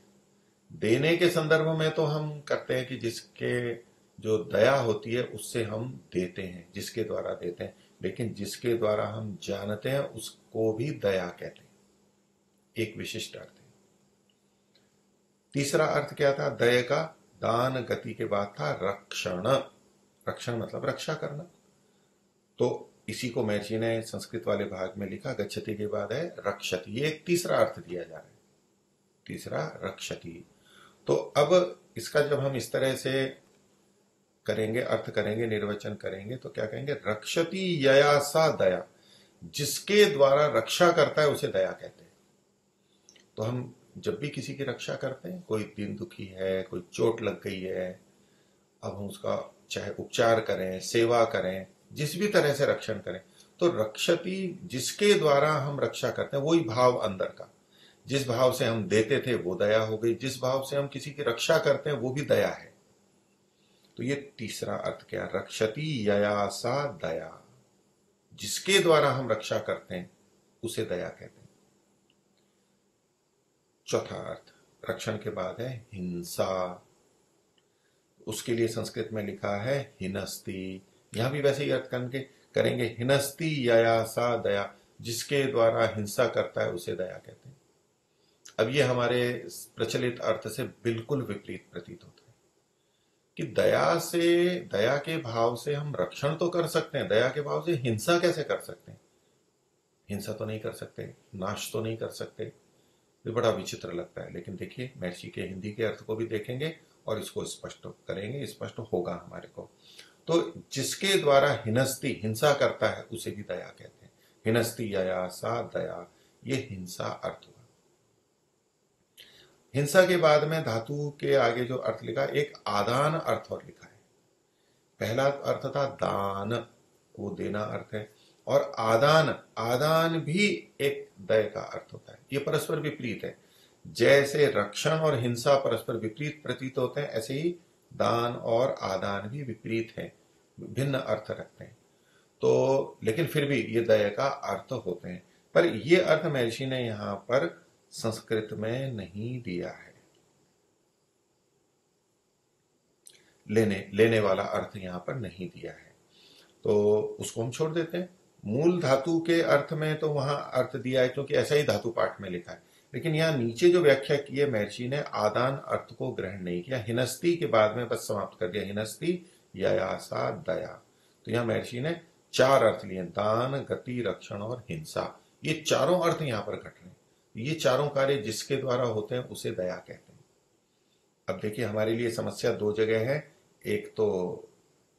देने के संदर्भ में तो हम करते हैं कि जिसके जो दया होती है उससे हम देते हैं, जिसके द्वारा देते हैं। लेकिन जिसके द्वारा हम जानते हैं उसको भी दया कहते हैं, एक विशिष्ट अर्थ है। तीसरा अर्थ क्या था दया का? दान गति के बाद था रक्षण। रक्षण मतलब रक्षा करना। तो इसी को महर्षि ने संस्कृत वाले भाग में लिखा, गच्छति के बाद है रक्षति। ये एक तीसरा अर्थ दिया जा रहा है, तीसरा रक्षति। तो अब इसका जब हम इस तरह से करेंगे, अर्थ करेंगे, निर्वचन करेंगे, तो क्या कहेंगे? रक्षति यया सा दया, जिसके द्वारा रक्षा करता है उसे दया कहते हैं। तो हम जब भी किसी की रक्षा करते हैं, कोई दीन दुखी है, कोई चोट लग गई है, अब हम उसका चाहे उपचार करें, सेवा करें, जिस भी तरह से रक्षण करें, तो रक्षति, जिसके द्वारा हम रक्षा करते हैं, वही भाव अंदर का। जिस भाव से हम देते थे वो दया हो गई, जिस भाव से हम किसी की रक्षा करते हैं वो भी दया है। तो ये तीसरा अर्थ क्या? रक्षति यया सा दया, जिसके द्वारा हम रक्षा करते हैं उसे दया कहते हैं। चौथा अर्थ रक्षण के बाद है हिंसा। उसके लिए संस्कृत में लिखा है हिनस्ति। यहां भी वैसे ही अर्थ करेंगे, हिनस्ति यया सा दया, जिसके द्वारा हिंसा करता है उसे दया कहते हैं। अब ये हमारे प्रचलित अर्थ से बिल्कुल विपरीत प्रतीत होता है कि दया के भाव से हम रक्षण तो कर सकते हैं, दया के भाव से हिंसा कैसे कर सकते हैं? हिंसा तो नहीं कर सकते, नाश तो नहीं कर सकते। ये बड़ा विचित्र लगता है। लेकिन देखिए महर्षि के हिंदी के अर्थ को भी देखेंगे और इसको स्पष्ट करेंगे, स्पष्ट होगा हमारे को। तो जिसके द्वारा हिनस्ति, हिंसा करता है, उसे भी दया कहते हैं। हिनस्ति यया सा दया, ये हिंसा अर्थ हुआ। हिंसा के बाद में धातु के आगे जो अर्थ लिखा, एक आदान अर्थ और लिखा है। पहला अर्थ था दान, वो देना अर्थ है, और आदान, आदान भी एक दय का अर्थ होता है। ये परस्पर विपरीत है। जैसे रक्षण और हिंसा परस्पर विपरीत प्रतीत होते हैं, ऐसे ही दान और आदान भी विपरीत हैं, भिन्न अर्थ रखते हैं। तो लेकिन फिर भी ये दया का अर्थ होते हैं। पर ये अर्थ महर्षि ने यहां पर संस्कृत में नहीं दिया है। लेने वाला अर्थ यहां पर नहीं दिया है, तो उसको हम छोड़ देते हैं। मूल धातु के अर्थ में तो वहां अर्थ दिया है, क्योंकि ऐसा ही धातु पाठ में लिखा है। लेकिन यहाँ नीचे जो व्याख्या की है महर्षि ने, आदान अर्थ को ग्रहण नहीं किया, हिनस्ती के बाद में बस समाप्त कर दिया, हिनस्ती ययासा दया। तो यहाँ महर्षि ने 4 अर्थ लिए, दान, गति, रक्षण और हिंसा। ये चारों अर्थ यहां पर घट रहे हैं। ये चारों कार्य जिसके द्वारा होते हैं उसे दया कहते हैं। अब देखिए हमारे लिए समस्या 2 जगह है, एक तो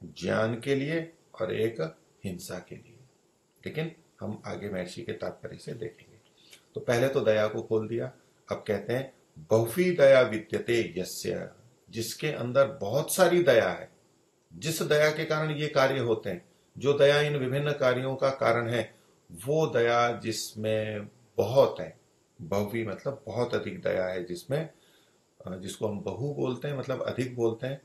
ज्ञान के लिए और एक हिंसा के लिए, लेकिन हम आगे महर्षि के तात्पर्य से देखेंगे। तो पहले तो दया को खोल दिया, अब कहते हैं बहुवी दया विद्यते यस्य, जिसके अंदर बहुत सारी दया है, जिस दया के कारण ये कार्य होते हैं, जो दया इन विभिन्न कार्यों का कारण है, वो दया जिसमें बहुत है, बहुवी मतलब बहुत अधिक दया है जिसमें, जिसको हम बहु बोलते हैं मतलब अधिक बोलते हैं,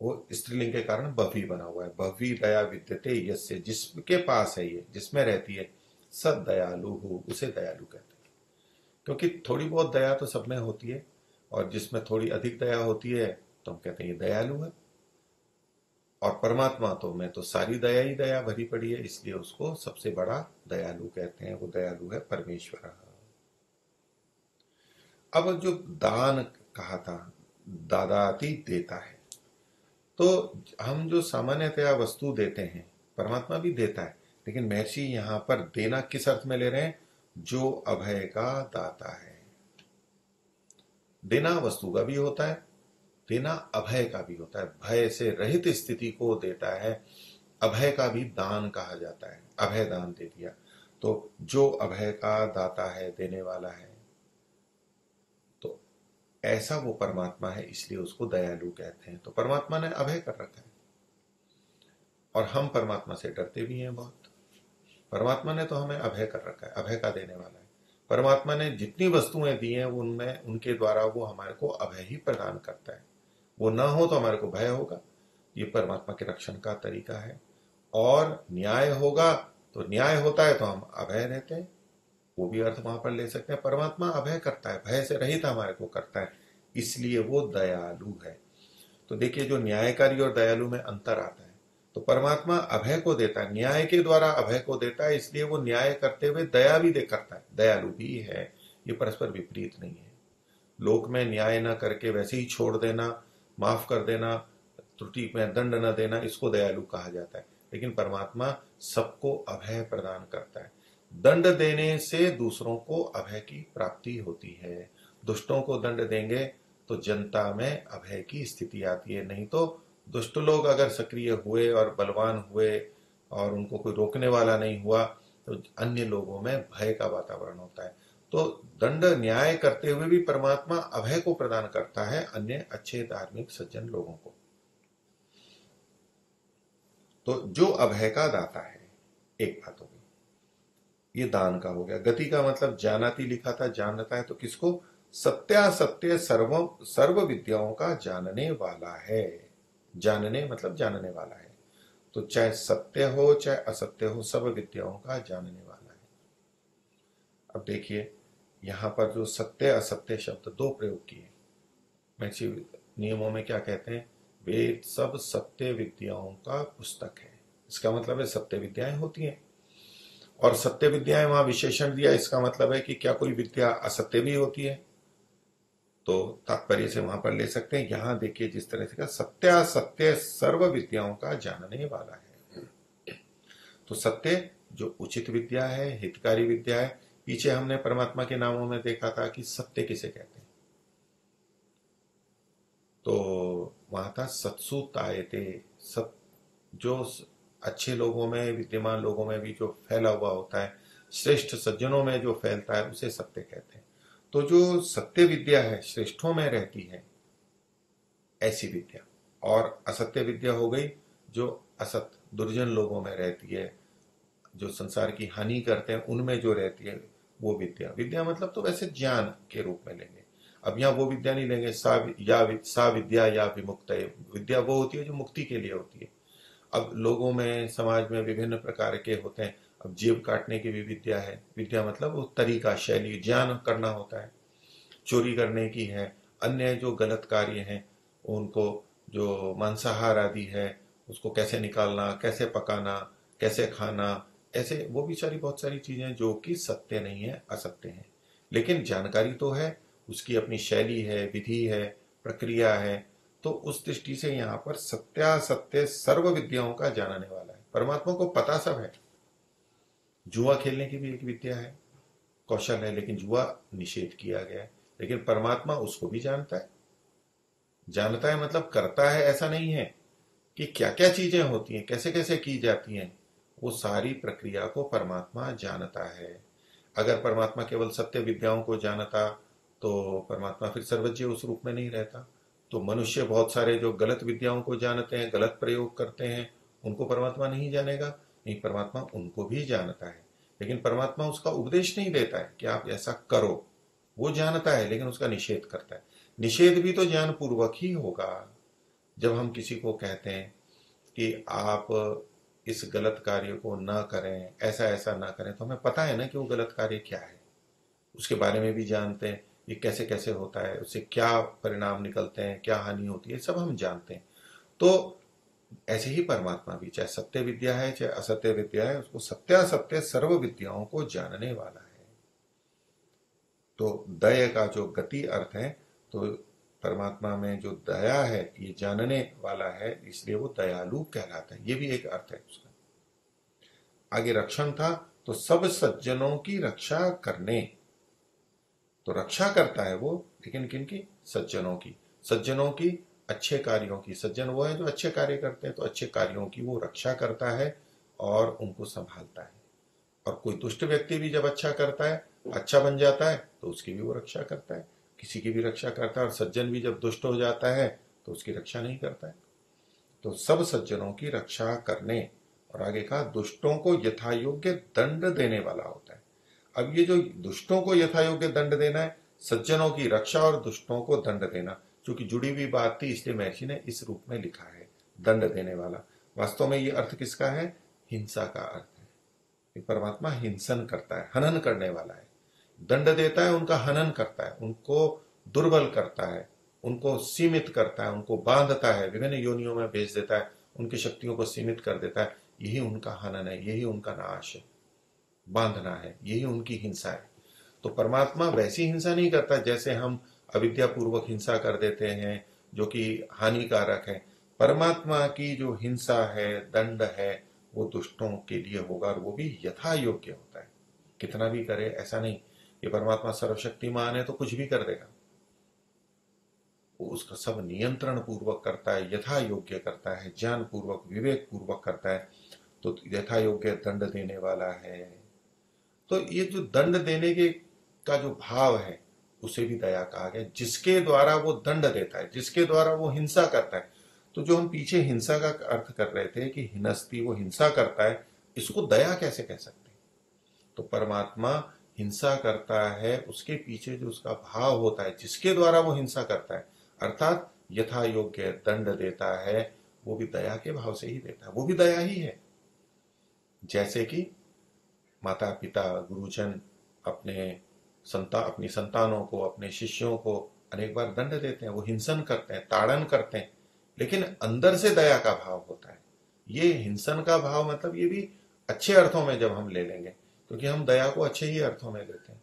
वो स्त्रीलिंग के कारण बहुवी बना हुआ है। बहुवी दया विद्यते यस्य, जिसके पास है ये, जिसमें रहती है, सद दयालु हो, उसे दयालु कहते हैं। क्योंकि थोड़ी बहुत दया तो सब में होती है, और जिसमें थोड़ी अधिक दया होती है तो हम कहते हैं ये दयालु है। और परमात्मा तो में तो सारी दया ही दया भरी पड़ी है, इसलिए उसको सबसे बड़ा दयालु कहते हैं। वो दयालु है परमेश्वर। अब जो दान कहा था, दादाति देता है, तो हम जो सामान्यतया वस्तु देते हैं, परमात्मा भी देता है, लेकिन महर्षि यहां पर देना किस अर्थ में ले रहे हैं, जो अभय का दाता है। देना वस्तु का भी होता है, देना अभय का भी होता है, भय से रहित स्थिति को देता है, अभय का भी दान कहा जाता है। अभय दान दे दिया, तो जो अभय का दाता है, देने वाला है, तो ऐसा वो परमात्मा है, इसलिए उसको दयालु कहते हैं। तो परमात्मा ने अभय कर रखा है, और हम परमात्मा से डरते भी हैं बहुत। परमात्मा ने तो हमें अभय कर रखा है, अभय का देने वाला है। परमात्मा ने जितनी वस्तुएं दी हैं उनमें, उनके द्वारा वो हमारे को अभय ही प्रदान करता है। वो ना हो तो हमारे को भय होगा, ये परमात्मा के रक्षण का तरीका है। और न्याय होगा तो, न्याय होता है तो हम अभय रहते हैं, वो भी अर्थ वहां पर ले सकते हैं। परमात्मा अभय करता है, भय से रहित हमारे को करता है, इसलिए वो दयालु है। तो देखिए जो न्यायकारी और दयालु में अंतर आता है। तो परमात्मा अभय को देता है, न्याय के द्वारा अभय को देता है, इसलिए वो न्याय करते हुए दया भी दे करता है, दयालु भी है। ये परस्पर विपरीत नहीं है। लोक में न्याय न करके वैसे ही छोड़ देना, माफ कर देना, त्रुटि में दंड न देना, इसको दयालु कहा जाता है। लेकिन परमात्मा सबको अभय प्रदान करता है। दंड देने से दूसरों को अभय की प्राप्ति होती है। दुष्टों को दंड देंगे तो जनता में अभय की स्थिति आती है, नहीं तो दुष्ट लोग अगर सक्रिय हुए और बलवान हुए और उनको कोई रोकने वाला नहीं हुआ तो अन्य लोगों में भय का वातावरण होता है। तो दंड न्याय करते हुए भी परमात्मा अभय को प्रदान करता है अन्य अच्छे धार्मिक सज्जन लोगों को। तो जो अभय का दाता है, एक बात हो गई, ये दान का हो गया। गति का मतलब जानाति लिखा था, जानता है, तो किसको, सत्यासत्य सर्व विद्याओं का जानने वाला है। जानने मतलब जानने वाला है, तो चाहे सत्य हो चाहे असत्य हो, सब विद्याओं का जानने वाला है। अब देखिए यहां पर जो सत्य असत्य शब्द 2 प्रयोग किए, महर्षि नियमों में क्या कहते हैं, वेद सब सत्य विद्याओं का पुस्तक है। इसका मतलब है सत्य विद्याएं होती हैं, और सत्य विद्याएं वहां विशेषण दिया, इसका मतलब है कि क्या कोई विद्या असत्य भी होती है, तो तात्पर्य से वहां पर ले सकते हैं। यहां देखिए जिस तरह से, सत्या सत्य सर्व विद्याओं का जानने वाला है। तो सत्य जो उचित विद्या है, हितकारी विद्या है। पीछे हमने परमात्मा के नामों में देखा था कि सत्य किसे कहते हैं, तो वहां था सत्सु तायते, सत जो अच्छे लोगों में, विद्यमान लोगों में भी जो फैला हुआ होता है, श्रेष्ठ सज्जनों में जो फैलता है, उसे सत्य कहते हैं। तो जो सत्य विद्या है, श्रेष्ठों में रहती है, ऐसी विद्या। और असत्य विद्या हो गई जो असत दुर्जन लोगों में रहती है, जो संसार की हानि करते हैं, उनमें जो रहती है, वो विद्या। विद्या मतलब तो वैसे ज्ञान के रूप में लेंगे। अब यहाँ वो विद्या नहीं लेंगे, सा विद्या या विमुक्त विद्या वो होती है जो मुक्ति के लिए होती है। अब लोगों में, समाज में विभिन्न प्रकार के होते हैं। अब जेब काटने की भी विद्या है। विद्या मतलब वो तरीका, शैली, ज्ञान करना होता है। चोरी करने की है, अन्य जो गलत कार्य हैं उनको जो मांसाहार आदि है उसको कैसे निकालना, कैसे पकाना, कैसे खाना, ऐसे वो भी सारी बहुत सारी चीजें जो कि सत्य नहीं है, असत्य है, लेकिन जानकारी तो है, उसकी अपनी शैली है, विधि है, प्रक्रिया है। तो उस दृष्टि से यहाँ पर सत्यासत्य सर्व विद्याओं का जानने वाला है। परमात्मा को पता सब है। जुआ खेलने की भी एक विद्या है, कौशल है, लेकिन जुआ निषेध किया गया है। लेकिन परमात्मा उसको भी जानता है। जानता है मतलब करता है ऐसा नहीं है, कि क्या क्या चीजें होती हैं, कैसे कैसे की जाती हैं, वो सारी प्रक्रिया को परमात्मा जानता है। अगर परमात्मा केवल सत्य विद्याओं को जानता तो परमात्मा फिर सर्वज्ञ उस रूप में नहीं रहता। तो मनुष्य बहुत सारे जो गलत विद्याओं को जानते हैं, गलत प्रयोग करते हैं, उनको परमात्मा नहीं जानेगा? नहीं, परमात्मा उनको भी जानता है, लेकिन परमात्मा उसका उपदेश नहीं देता है कि आप ऐसा करो। वो जानता है लेकिन उसका निषेध करता है। निषेध भी तो ज्ञान पूर्वक ही होगा। जब हम किसी को कहते हैं कि आप इस गलत कार्य को न करें, ऐसा ऐसा ना करें, तो हमें पता है ना कि वो गलत कार्य क्या है, उसके बारे में भी जानते हैं, ये कैसे कैसे होता है, उससे क्या परिणाम निकलते हैं, क्या हानि होती है, सब हम जानते हैं। तो ऐसे ही परमात्मा भी, चाहे सत्य विद्या है चाहे असत्य विद्या है, उसको सत्यासत्य सर्व विद्याओं को जानने वाला है। तो दया का जो गति अर्थ है, तो परमात्मा में जो दया है ये जानने वाला है, इसलिए वो दयालु कहलाता है। ये भी एक अर्थ है उसका। आगे रक्षण था, तो सब सज्जनों की रक्षा करने। तो रक्षा करता है वो, लेकिन किनकी? सज्जनों की। सज्जनों की, अच्छे कार्यों की। सज्जन वो है जो अच्छे कार्य करते हैं, तो अच्छे कार्यों की वो रक्षा करता है और उनको संभालता है। और कोई दुष्ट व्यक्ति भी जब अच्छा करता है, अच्छा बन जाता है, तो उसकी भी वो रक्षा करता है, किसी की भी रक्षा करता है। और सज्जन भी जब दुष्ट हो जाता है तो उसकी रक्षा नहीं करता है। तो सब सज्जनों की रक्षा करने, और आगे कहा दुष्टों को यथा योग्य दंड देने वाला होता है। अब ये जो दुष्टों को यथा योग्य दंड देना है, सज्जनों की रक्षा और दुष्टों को दंड देना, चूंकि जुड़ी हुई बात थी इसलिए महर्षि ने इस रूप में लिखा है, दंड देने वाला। वास्तव में ये अर्थ किसका है? हिंसा का अर्थ है कि परमात्मा हिंसन करता है, हनन करने वाला है। दंड देता है, उनका हनन करता है, उनको दुर्बल करता है, उनको सीमित करता है, उनको बांधता है, विभिन्न योनियों में भेज देता है, उनकी शक्तियों को सीमित कर देता है। यही उनका हनन है, यही उनका नाश है, बांधना है, यही उनकी हिंसा है। तो परमात्मा वैसी हिंसा नहीं करता जैसे हम अविद्या पूर्वक हिंसा कर देते हैं, जो कि हानिकारक है। परमात्मा की जो हिंसा है, दंड है, वो दुष्टों के लिए होगा, और वो भी यथा योग्य होता है। कितना भी करे ऐसा नहीं, ये परमात्मा सर्वशक्तिमान है तो कुछ भी कर देगा। वो उसका सब नियंत्रण पूर्वक करता है, यथा योग्य करता है, ज्ञान पूर्वक, विवेक पूर्वक करता है। तो यथा योग्य दंड देने वाला है। तो ये जो दंड देने के का जो भाव है, उसे भी दया कहा गया, जिसके द्वारा वो दंड देता है, जिसके द्वारा वो हिंसा करता है। तो जो हम पीछे हिंसा का अर्थ कर रहे थे कि हिनस्ती, वो हिंसा करता है, इसको दया कैसे कह सकते हैं? तो परमात्मा हिंसा करता है, उसके पीछे जो उसका भाव होता है, जिसके द्वारा वो हिंसा करता है, अर्थात यथा योग्य दंड देता है, वो भी दया के भाव से ही देता है, वो भी दया ही है। जैसे कि माता पिता, गुरुजन अपनी संतानों को, अपने शिष्यों को अनेक बार दंड देते हैं, वो हिंसन करते हैं, ताड़न करते हैं, लेकिन अंदर से दया का भाव होता है। ये हिंसन का भाव मतलब ये भी अच्छे अर्थों में जब हम ले लेंगे, क्योंकि हम दया को अच्छे ही अर्थों में लेते हैं,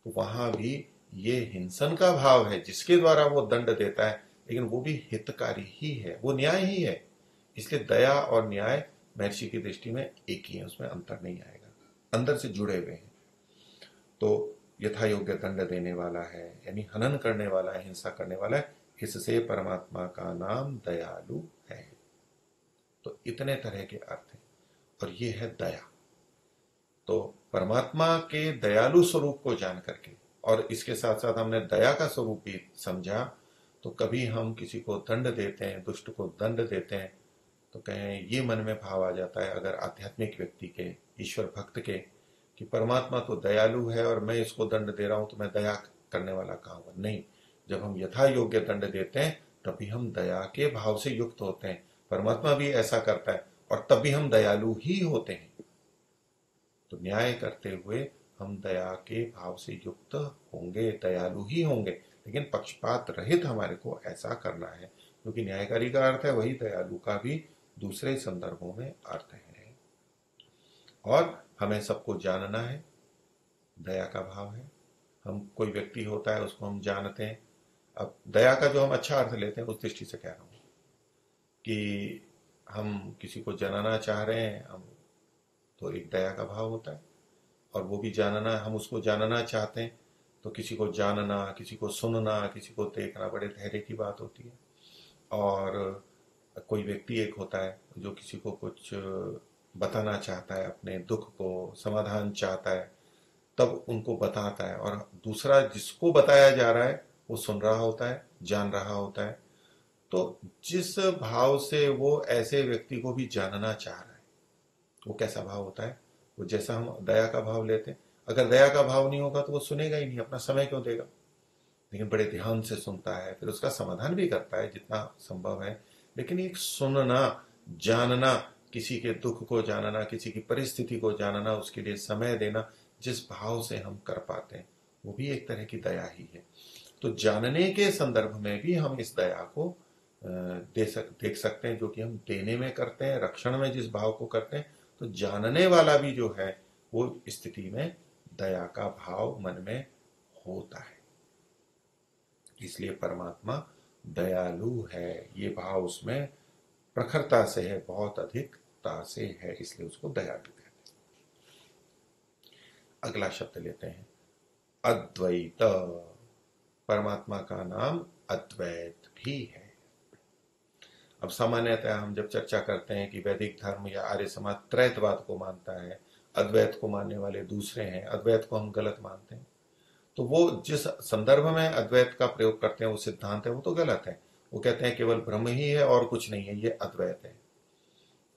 तो वहां भी ये हिंसन का भाव है, जिसके द्वारा वो दंड देता है, लेकिन वो भी हितकारी ही है, वो न्याय ही है। इसलिए दया और न्याय महर्षि की दृष्टि में एक ही है, उसमें अंतर नहीं आएगा, अंदर से जुड़े हुए हैं। तो यथा योग्य दंड देने वाला है, यानी हनन करने वाला है, हिंसा करने वाला है, इससे परमात्मा का नाम दयालु है। तो इतने तरह के अर्थ हैं, और ये है दया। तो परमात्मा के दयालु स्वरूप को जान करके, और इसके साथ साथ हमने दया का स्वरूप भी समझा, तो कभी हम किसी को दंड देते हैं, दुष्ट को दंड देते हैं, तो कहें ये मन में भाव आ जाता है अगर आध्यात्मिक व्यक्ति के, ईश्वर भक्त के, कि परमात्मा तो दयालु है और मैं इसको दंड दे रहा हूं तो मैं दया करने वाला कहां हुआ? नहीं, जब हम यथा योग्य दंड देते हैं तभी हम दया के भाव से युक्त होते हैं। परमात्मा भी ऐसा करता है और तब भी हम दयालु ही होते हैं। तो न्याय करते हुए हम दया के भाव से युक्त होंगे, दयालु ही होंगे, लेकिन पक्षपात रहित हमारे को ऐसा करना है। जो कि न्यायकारी का अर्थ है, वही दयालु का भी दूसरे संदर्भों में अर्थ है। और हमें सबको जानना है, दया का भाव है। हम कोई व्यक्ति होता है उसको हम जानते हैं। अब दया का जो हम अच्छा अर्थ लेते हैं उस दृष्टि से कह रहा हूं कि हम किसी को जानना चाह रहे हैं, हम तो एक दया का भाव होता है। और वो भी जानना, हम उसको जानना चाहते हैं, तो किसी को जानना, किसी को सुनना, किसी को देखना बड़े धैर्य की बात होती है। और कोई व्यक्ति एक होता है जो किसी को कुछ बताना चाहता है, अपने दुख को समाधान चाहता है, तब उनको बताता है। और दूसरा जिसको बताया जा रहा है वो सुन रहा होता है, जान रहा होता है। तो जिस भाव से वो ऐसे व्यक्ति को भी जानना चाह रहा है, वो कैसा भाव होता है? वो जैसा हम दया का भाव लेते हैं। अगर दया का भाव नहीं होगा तो वो सुनेगा ही नहीं, अपना समय क्यों देगा। लेकिन बड़े ध्यान से सुनता है, फिर उसका समाधान भी करता है जितना संभव है। लेकिन एक सुनना, जानना, किसी के दुख को जानना, किसी की परिस्थिति को जानना, उसके लिए समय देना, जिस भाव से हम कर पाते हैं वो भी एक तरह की दया ही है। तो जानने के संदर्भ में भी हम इस दया को देख सकते हैं, जो कि हम देने में करते हैं, रक्षण में जिस भाव को करते हैं। तो जानने वाला भी जो है वो स्थिति में दया का भाव मन में होता है। इसलिए परमात्मा दयालु है, ये भाव उसमें प्रखरता से है, बहुत अधिकता से है, इसलिए उसको दयालु कहते हैं। अगला शब्द लेते हैं, अद्वैत। परमात्मा का नाम अद्वैत भी है। अब सामान्यतः हम जब चर्चा करते हैं कि वैदिक धर्म या आर्य समाज त्रैतवाद को मानता है, अद्वैत को मानने वाले दूसरे हैं, अद्वैत को हम गलत मानते हैं, तो वो जिस संदर्भ में अद्वैत का प्रयोग करते हैं वो सिद्धांत है, वो तो गलत है। वो कहते हैं केवल ब्रह्म ही है और कुछ नहीं है, ये अद्वैत है।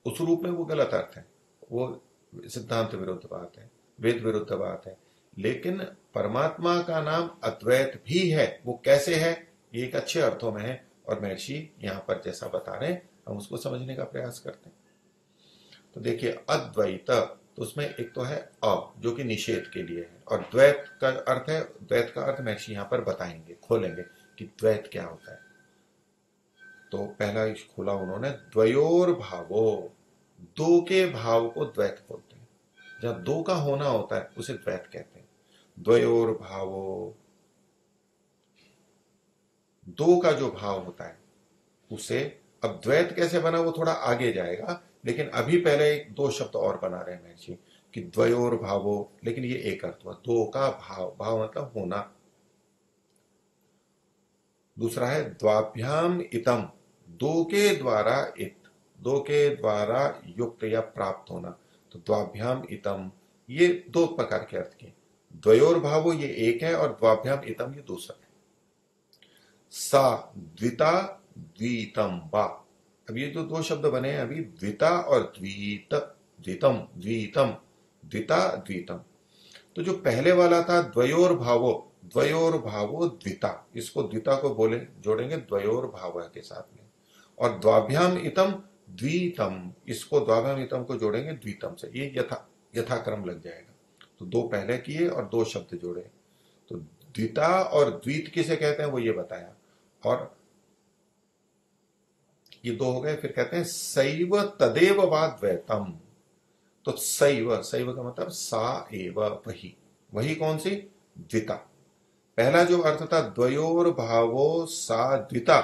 उस रूप में वो गलत अर्थ है, वो सिद्धांत विरुद्ध बात है, वेद विरुद्ध बात है। लेकिन परमात्मा का नाम अद्वैत भी है, वो कैसे है, ये एक अच्छे अर्थों में है। और महर्षि यहां पर जैसा बता रहे हैं हम उसको समझने का प्रयास करते हैं। तो देखिए, अद्वैत, तो उसमें एक तो है अ, जो कि निषेध के लिए है, और द्वैत का अर्थ है, द्वैत का अर्थ महर्षि यहां पर बताएंगे, खोलेंगे कि द्वैत क्या होता है। तो पहला खोला उन्होंने, द्वयोर भावो, दो के भाव को द्वैत बोलते हैं। जहां दो का होना होता है उसे द्वैत कहते हैं। द्वयोर भावो, दो का जो भाव होता है उसे, अब द्वैत कैसे बना वो थोड़ा आगे जाएगा, लेकिन अभी पहले एक दो शब्द और बना रहे हैं महर्षि कि द्वयोर भावो, लेकिन ये एक अर्थ हुआ, दो का भाव, भाव मतलब होना। दूसरा है द्वाभ्याम इतम, दो के द्वारा इत, दो के द्वारा युक्त या प्राप्त होना। तो द्वाभ्याम इतम, ये दो प्रकार के अर्थ के। द्वयोर भावो ये एक है और द्वाभ्याम इतम ये दूसरा है। सा द्विता द्वीतम वा, अब ये जो दो शब्द बने हैं अभी, द्विता और द्वीत, द्वितम द्वीतम, द्विता द्वीतम। तो जो पहले वाला था द्वयोर भावो, द्वयोर भावो द्विता, इसको द्विता को बोले जोड़ेंगे द्वयोर भाव के साथ में। और द्वाभ्याम इतम द्वितम, इसको द्वाभ्याम इतम को जोड़ेंगे द्वितम से, ये यथाक्रम लग जाएगा। तो दो पहले किए और दो शब्द जोड़े। तो द्विता और द्वित किसे कहते हैं वो ये बताया। और ये दो हो गए। फिर कहते हैं सैव तदेव वा द्वैतम। तो सैव, सैव का मतलब सा एव, वही, वही कौन सी, द्विता। पहला जो अर्थ था द्वयोर भावो सा द्विता,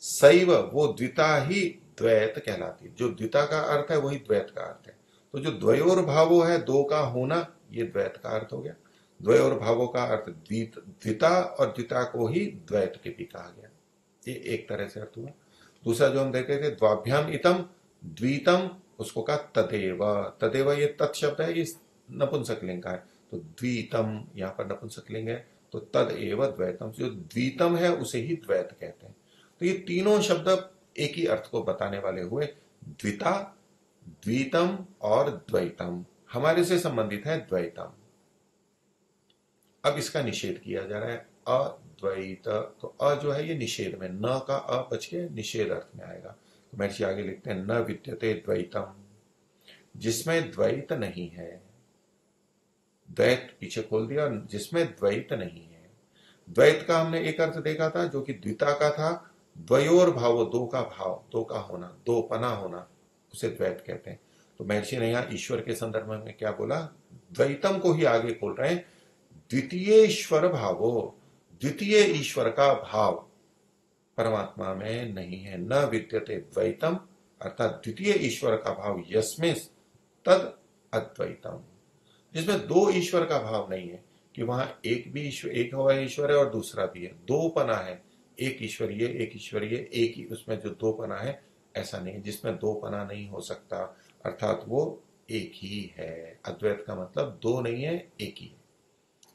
सैव वो द्विता ही द्वैत कहलाती है। जो द्विता का अर्थ है वही द्वैत का अर्थ है। तो जो द्वयोर भावो है, दो का होना, ये द्वैत का अर्थ हो गया। द्वयोर भावों का अर्थ द्विता, और द्विता को ही द्वैत के भी कहा गया। ये एक तरह से अर्थ हुआ। दूसरा जो हम देखे थे द्वाभ्याम इतम द्वितम, उसको कहा तदेव। तदेव ये तत् शब्द है, ये नपुंसकलिंग का है। तो द्वितम यहां पर नपुंसकलिंग है, तो तद एव द्वैतम, जो द्वितम है उसे ही द्वैत कहते हैं। तो ये तीनों शब्द एक ही अर्थ को बताने वाले हुए, द्विता, द्वितम और द्वैतम। हमारे से संबंधित है द्वैतम। अब इसका निषेध किया जा रहा है, अद्वैत। तो अ जो है ये निषेध में, न का अ बच के निषेध अर्थ में आएगा। तो महर्षि आगे लिखते हैं, न विद्यते द्वैतम, जिसमें द्वैत नहीं है। द्वैत पीछे खोल दिया, जिसमें द्वैत नहीं है। द्वैत का हमने एक अर्थ देखा था जो कि द्विता का था, द्वयोर भावो, दो का भाव, दो का होना, दो पना होना, उसे द्वैत कहते हैं। तो महर्षि ने यहां ईश्वर के संदर्भ में क्या बोला, द्वैतम को ही आगे खोल रहे हैं। द्वितीय ईश्वर भावो, द्वितीय ईश्वर का भाव परमात्मा में नहीं है। न विद्यते द्वैतम, अर्थात द्वितीय ईश्वर का भाव यस्मिन् तद अद्वैतम, जिसमें दो ईश्वर का भाव नहीं है, कि वहां एक भी ईश्वर, एक हुआ ईश्वर है और दूसरा भी है, दो पना है, एक ईश्वरीय एक ईश्वरीय, एक ही, उसमें जो दो पना है ऐसा नहीं है। जिसमें दो पना नहीं हो सकता, अर्थात वो एक ही है। अद्वैत का मतलब दो नहीं है, एक ही है।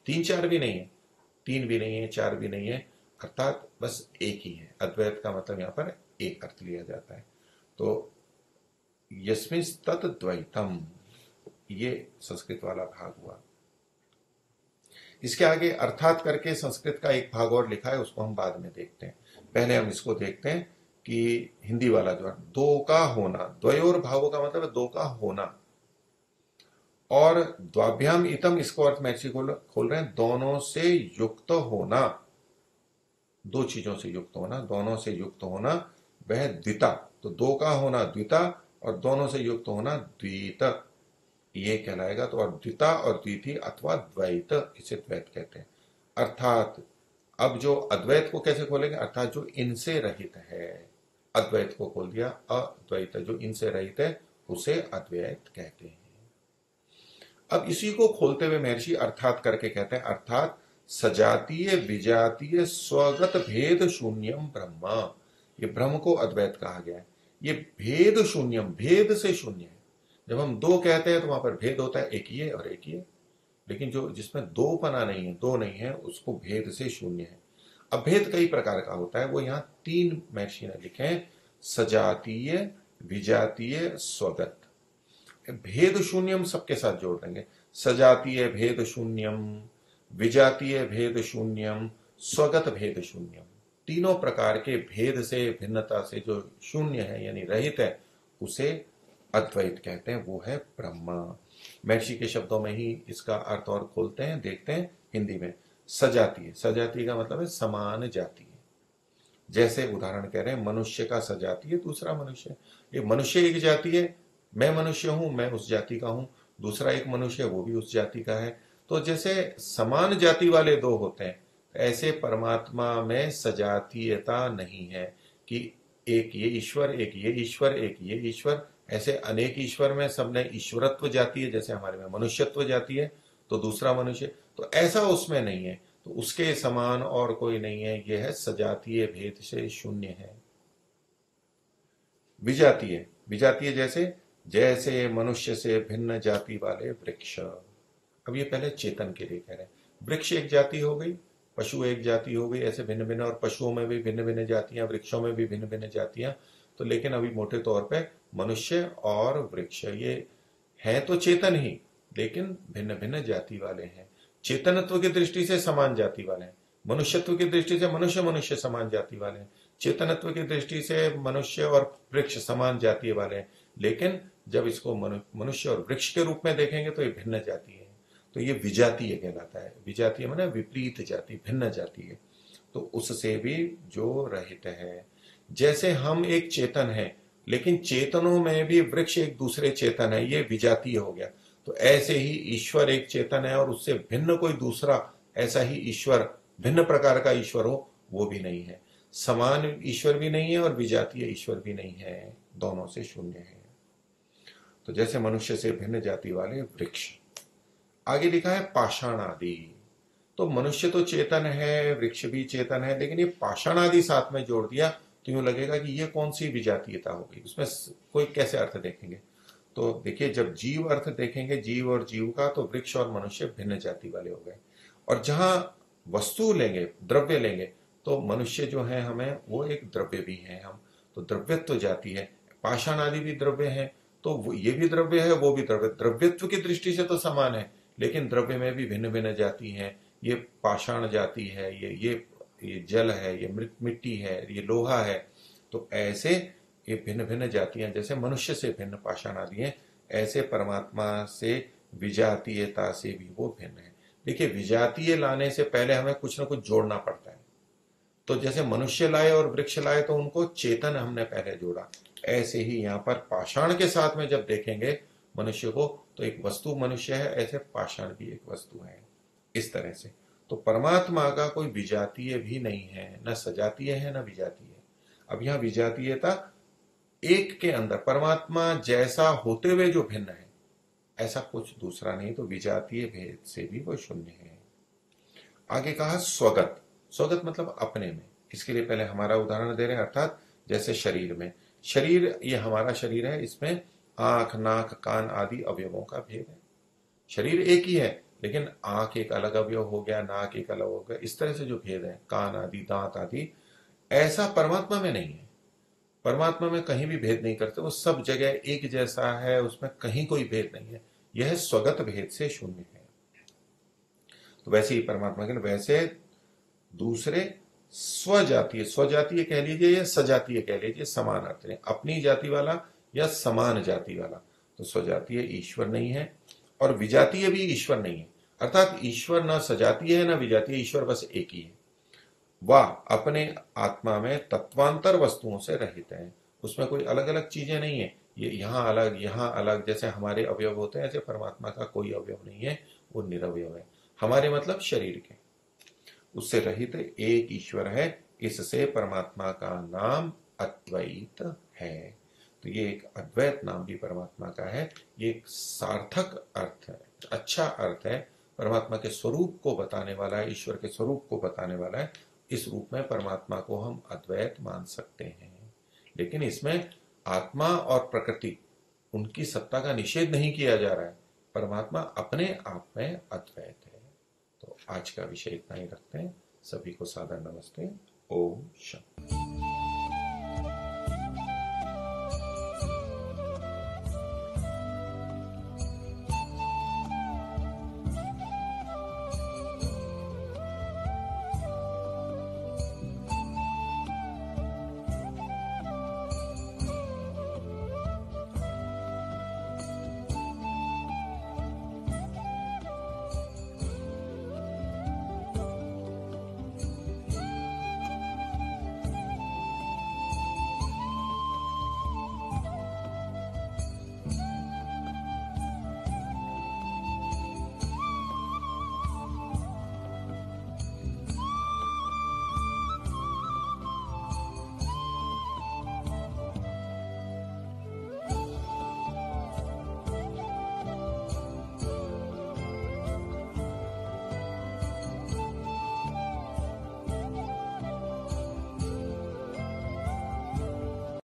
तीन चार भी नहीं है, तीन भी नहीं है, चार भी नहीं है, अर्थात बस एक ही है। अद्वैत का मतलब यहां पर एक अर्थ लिया जाता है। तो यस्मिन् तत् द्वैतम, ये संस्कृत वाला भाग हुआ। इसके आगे अर्थात करके संस्कृत का एक भाग और लिखा है, उसको हम बाद में देखते हैं। पहले हम इसको देखते हैं कि हिंदी वाला जो है, दो का होना, द्वयोर भावों का मतलब है दो का होना, और द्वाभ्याम इतम, इसको अर्थ महर्षि खोल रहे हैं, दोनों से युक्त होना, दो चीजों से युक्त होना, दोनों से युक्त होना, वह द्विता। तो दो का होना द्विता और दोनों से युक्त होना द्वित, ये कहलाएगा। तो द्विता और द्वितीय अथवा द्वैत, इसे द्वैत कहते हैं। अर्थात अब जो अद्वैत को कैसे खोलेंगे, अर्थात जो इनसे रहित है, अद्वैत को खोल दिया, अद्वैत जो इनसे रहित है उसे अद्वैत कहते हैं। अब इसी को खोलते हुए महर्षि अर्थात करके कहते हैं, अर्थात सजातीय विजातीय स्वगत भेद शून्यम ब्रह्म, ये ब्रह्म को अद्वैत कहा गया है। ये भेद शून्यम, भेद से शून्य है। जब हम दो कहते हैं तो वहां पर भेद होता है, एक ही है और एक ही है, लेकिन जो जिसमें दो पना नहीं है, दो नहीं है, उसको भेद से शून्य है। अब भेद कई प्रकार का होता है, वो यहां तीन महर्षि ने लिखे हैं, सजातीय विजातीय स्वगत। भेद शून्यम सबके साथ जोड़ देंगे, सजातीय भेद शून्यम, विजातीय भेद शून्यम, स्वगत भेद शून्यम। तीनों प्रकार के भेद से, भिन्नता से जो शून्य है यानी रहित है, उसे अद्वैत कहते हैं, वो है ब्रह्मा। महर्षि के शब्दों में ही इसका अर्थ और खोलते हैं, देखते हैं हिंदी में। सजातीय, सजातीय का मतलब है समान जातीय। जैसे उदाहरण कह रहे हैं, मनुष्य का सजातीय दूसरा मनुष्य, ये मनुष्य एक जाति है, मैं मनुष्य हूं, मैं उस जाति का हूं, दूसरा एक मनुष्य वो भी उस जाति का है। तो जैसे समान जाति वाले दो होते हैं, ऐसे परमात्मा में सजातीयता नहीं है कि एक ये ईश्वर, एक ये ईश्वर, एक ये ईश्वर। ऐसे अनेक ईश्वर में सबने ईश्वरत्व जाती है, जैसे हमारे में मनुष्यत्व जाती है तो दूसरा मनुष्य, तो ऐसा उसमें नहीं है। तो उसके समान और कोई नहीं है, यह है सजातीय भेद से शून्य है। विजातीय, विजातीय जैसे, जैसे मनुष्य से भिन्न जाति वाले वृक्ष। अब ये पहले चेतन के लिए कह रहे हैं। वृक्ष एक जाति हो गई, पशु एक जाति हो गई, ऐसे भिन्न भिन्न, और पशुओं में भी भिन्न भिन्न जातियां, वृक्षों में भी भिन्न भिन्न जातियां। तो लेकिन अभी मोटे तौर पे मनुष्य और वृक्ष ये हैं तो चेतन ही, लेकिन भिन्न भिन्न जाति वाले हैं। चेतनत्व की दृष्टि से समान जाति वाले हैं, मनुष्यत्व की दृष्टि से मनुष्य मनुष्य समान जाति वाले हैं, चेतनत्व की दृष्टि से मनुष्य और वृक्ष समान जाति वाले हैं। लेकिन जब इसको मनुष्य और वृक्ष के रूप में देखेंगे तो ये भिन्न जाति है, तो ये विजातीय कहलाता है। विजातीय माने विपरीत जाति, भिन्न जाति है, तो उससे भी जो रहित है। जैसे हम एक चेतन है, लेकिन चेतनों में भी वृक्ष एक दूसरे चेतन है, ये विजातीय हो गया। तो ऐसे ही ईश्वर एक चेतन है और उससे भिन्न कोई दूसरा ऐसा ही ईश्वर, भिन्न प्रकार का ईश्वर हो, वो भी नहीं है। समान ईश्वर भी नहीं है और विजातीय ईश्वर भी नहीं है, दोनों से शून्य है। तो जैसे मनुष्य से भिन्न जाति वाले वृक्ष। आगे लिखा है पाषाण आदि। तो मनुष्य तो चेतन है, वृक्ष भी चेतन है, लेकिन ये पाषाण आदि साथ में जोड़ दिया तो यूं लगेगा कि ये कौन सी विजातीयता होगी, उसमें कोई कैसे अर्थ देखेंगे। तो देखिए, जब जीव अर्थ देखेंगे, जीव और जीव का, तो वृक्ष और मनुष्य भिन्न जाति वाले हो गए। और जहां वस्तु लेंगे, द्रव्य लेंगे, तो मनुष्य जो है हमें, वो एक द्रव्य भी है हम, तो द्रव्यत्व जाति है। पाषाण आदि भी द्रव्य है, तो ये भी द्रव्य है, वो भी द्रव्य, द्रव्यत्व की दृष्टि से तो समान है, लेकिन द्रव्य में भी भिन्न भिन्न जाति है। ये पाषाण जाति है, ये जल है, ये मिट्टी है, ये लोहा है। तो ऐसे ये भिन्न भिन्न जातियां, जैसे मनुष्य से भिन्न पाषाण आदि हैं, ऐसे परमात्मा से विजातीयता से भी वो भिन्न है। देखिए, विजातीय लाने से पहले हमें कुछ ना कुछ जोड़ना पड़ता है। तो जैसे मनुष्य लाए और वृक्ष लाए तो उनको चेतन हमने पहले जोड़ा, ऐसे ही यहाँ पर पाषाण के साथ में जब देखेंगे मनुष्य को तो एक वस्तु मनुष्य है, ऐसे पाषाण भी एक वस्तु है, इस तरह से। तो परमात्मा का कोई विजातीय भी नहीं है, न सजातीय है न विजातीय। अब यहाँ विजातीयता एक के अंदर परमात्मा जैसा होते हुए जो भिन्न है, ऐसा कुछ दूसरा नहीं, तो विजातीय भेद से भी वो शून्य है। आगे कहा स्वगत। स्वगत मतलब अपने में। इसके लिए पहले हमारा उदाहरण दे रहे हैं, अर्थात जैसे शरीर में, शरीर ये हमारा शरीर है, इसमें आंख नाक कान आदि अवयवों का भेद है। शरीर एक ही है लेकिन आंख एक अलग अवयव हो गया, नाक एक अलग हो गया, इस तरह से जो भेद है, कान आदि दांत आदि, ऐसा परमात्मा में नहीं है। परमात्मा में कहीं भी भेद नहीं करते, वो सब जगह एक जैसा है, उसमें कहीं कोई भेद नहीं है। यह स्वगत भेद से शून्य है। तो वैसे ही परमात्मा के लिए, वैसे दूसरे स्वजातीय, स्वजातीय कह लीजिए या सजातीय कह लीजिए, समान अर्थ है, अपनी जाति वाला या समान जाति वाला। तो स्वजातीय ईश्वर नहीं है और विजातीय भी ईश्वर नहीं है, अर्थात ईश्वर न सजातीय है न विजातीय, ईश्वर बस एक ही है। वह अपने आत्मा में तत्वांतर वस्तुओं से रहित है, उसमें कोई अलग अलग चीजें नहीं है, ये यहां अलग जैसे हमारे अवयव होते हैं, ऐसे परमात्मा का कोई अवयव नहीं है, वो निरवयव है। हमारे मतलब शरीर के, उससे रहित एक ईश्वर है, इससे परमात्मा का नाम अद्वैत है। तो ये एक अद्वैत नाम भी परमात्मा का है। ये एक सार्थक अर्थ है, अच्छा अर्थ है, परमात्मा के स्वरूप को बताने वाला है, ईश्वर के स्वरूप को बताने वाला है। इस रूप में परमात्मा को हम अद्वैत मान सकते हैं, लेकिन इसमें आत्मा और प्रकृति उनकी सत्ता का निषेध नहीं किया जा रहा है, परमात्मा अपने आप में अद्वैत है। तो आज का विषय इतना ही रखते हैं। सभी को सादर नमस्ते। ओम शांति।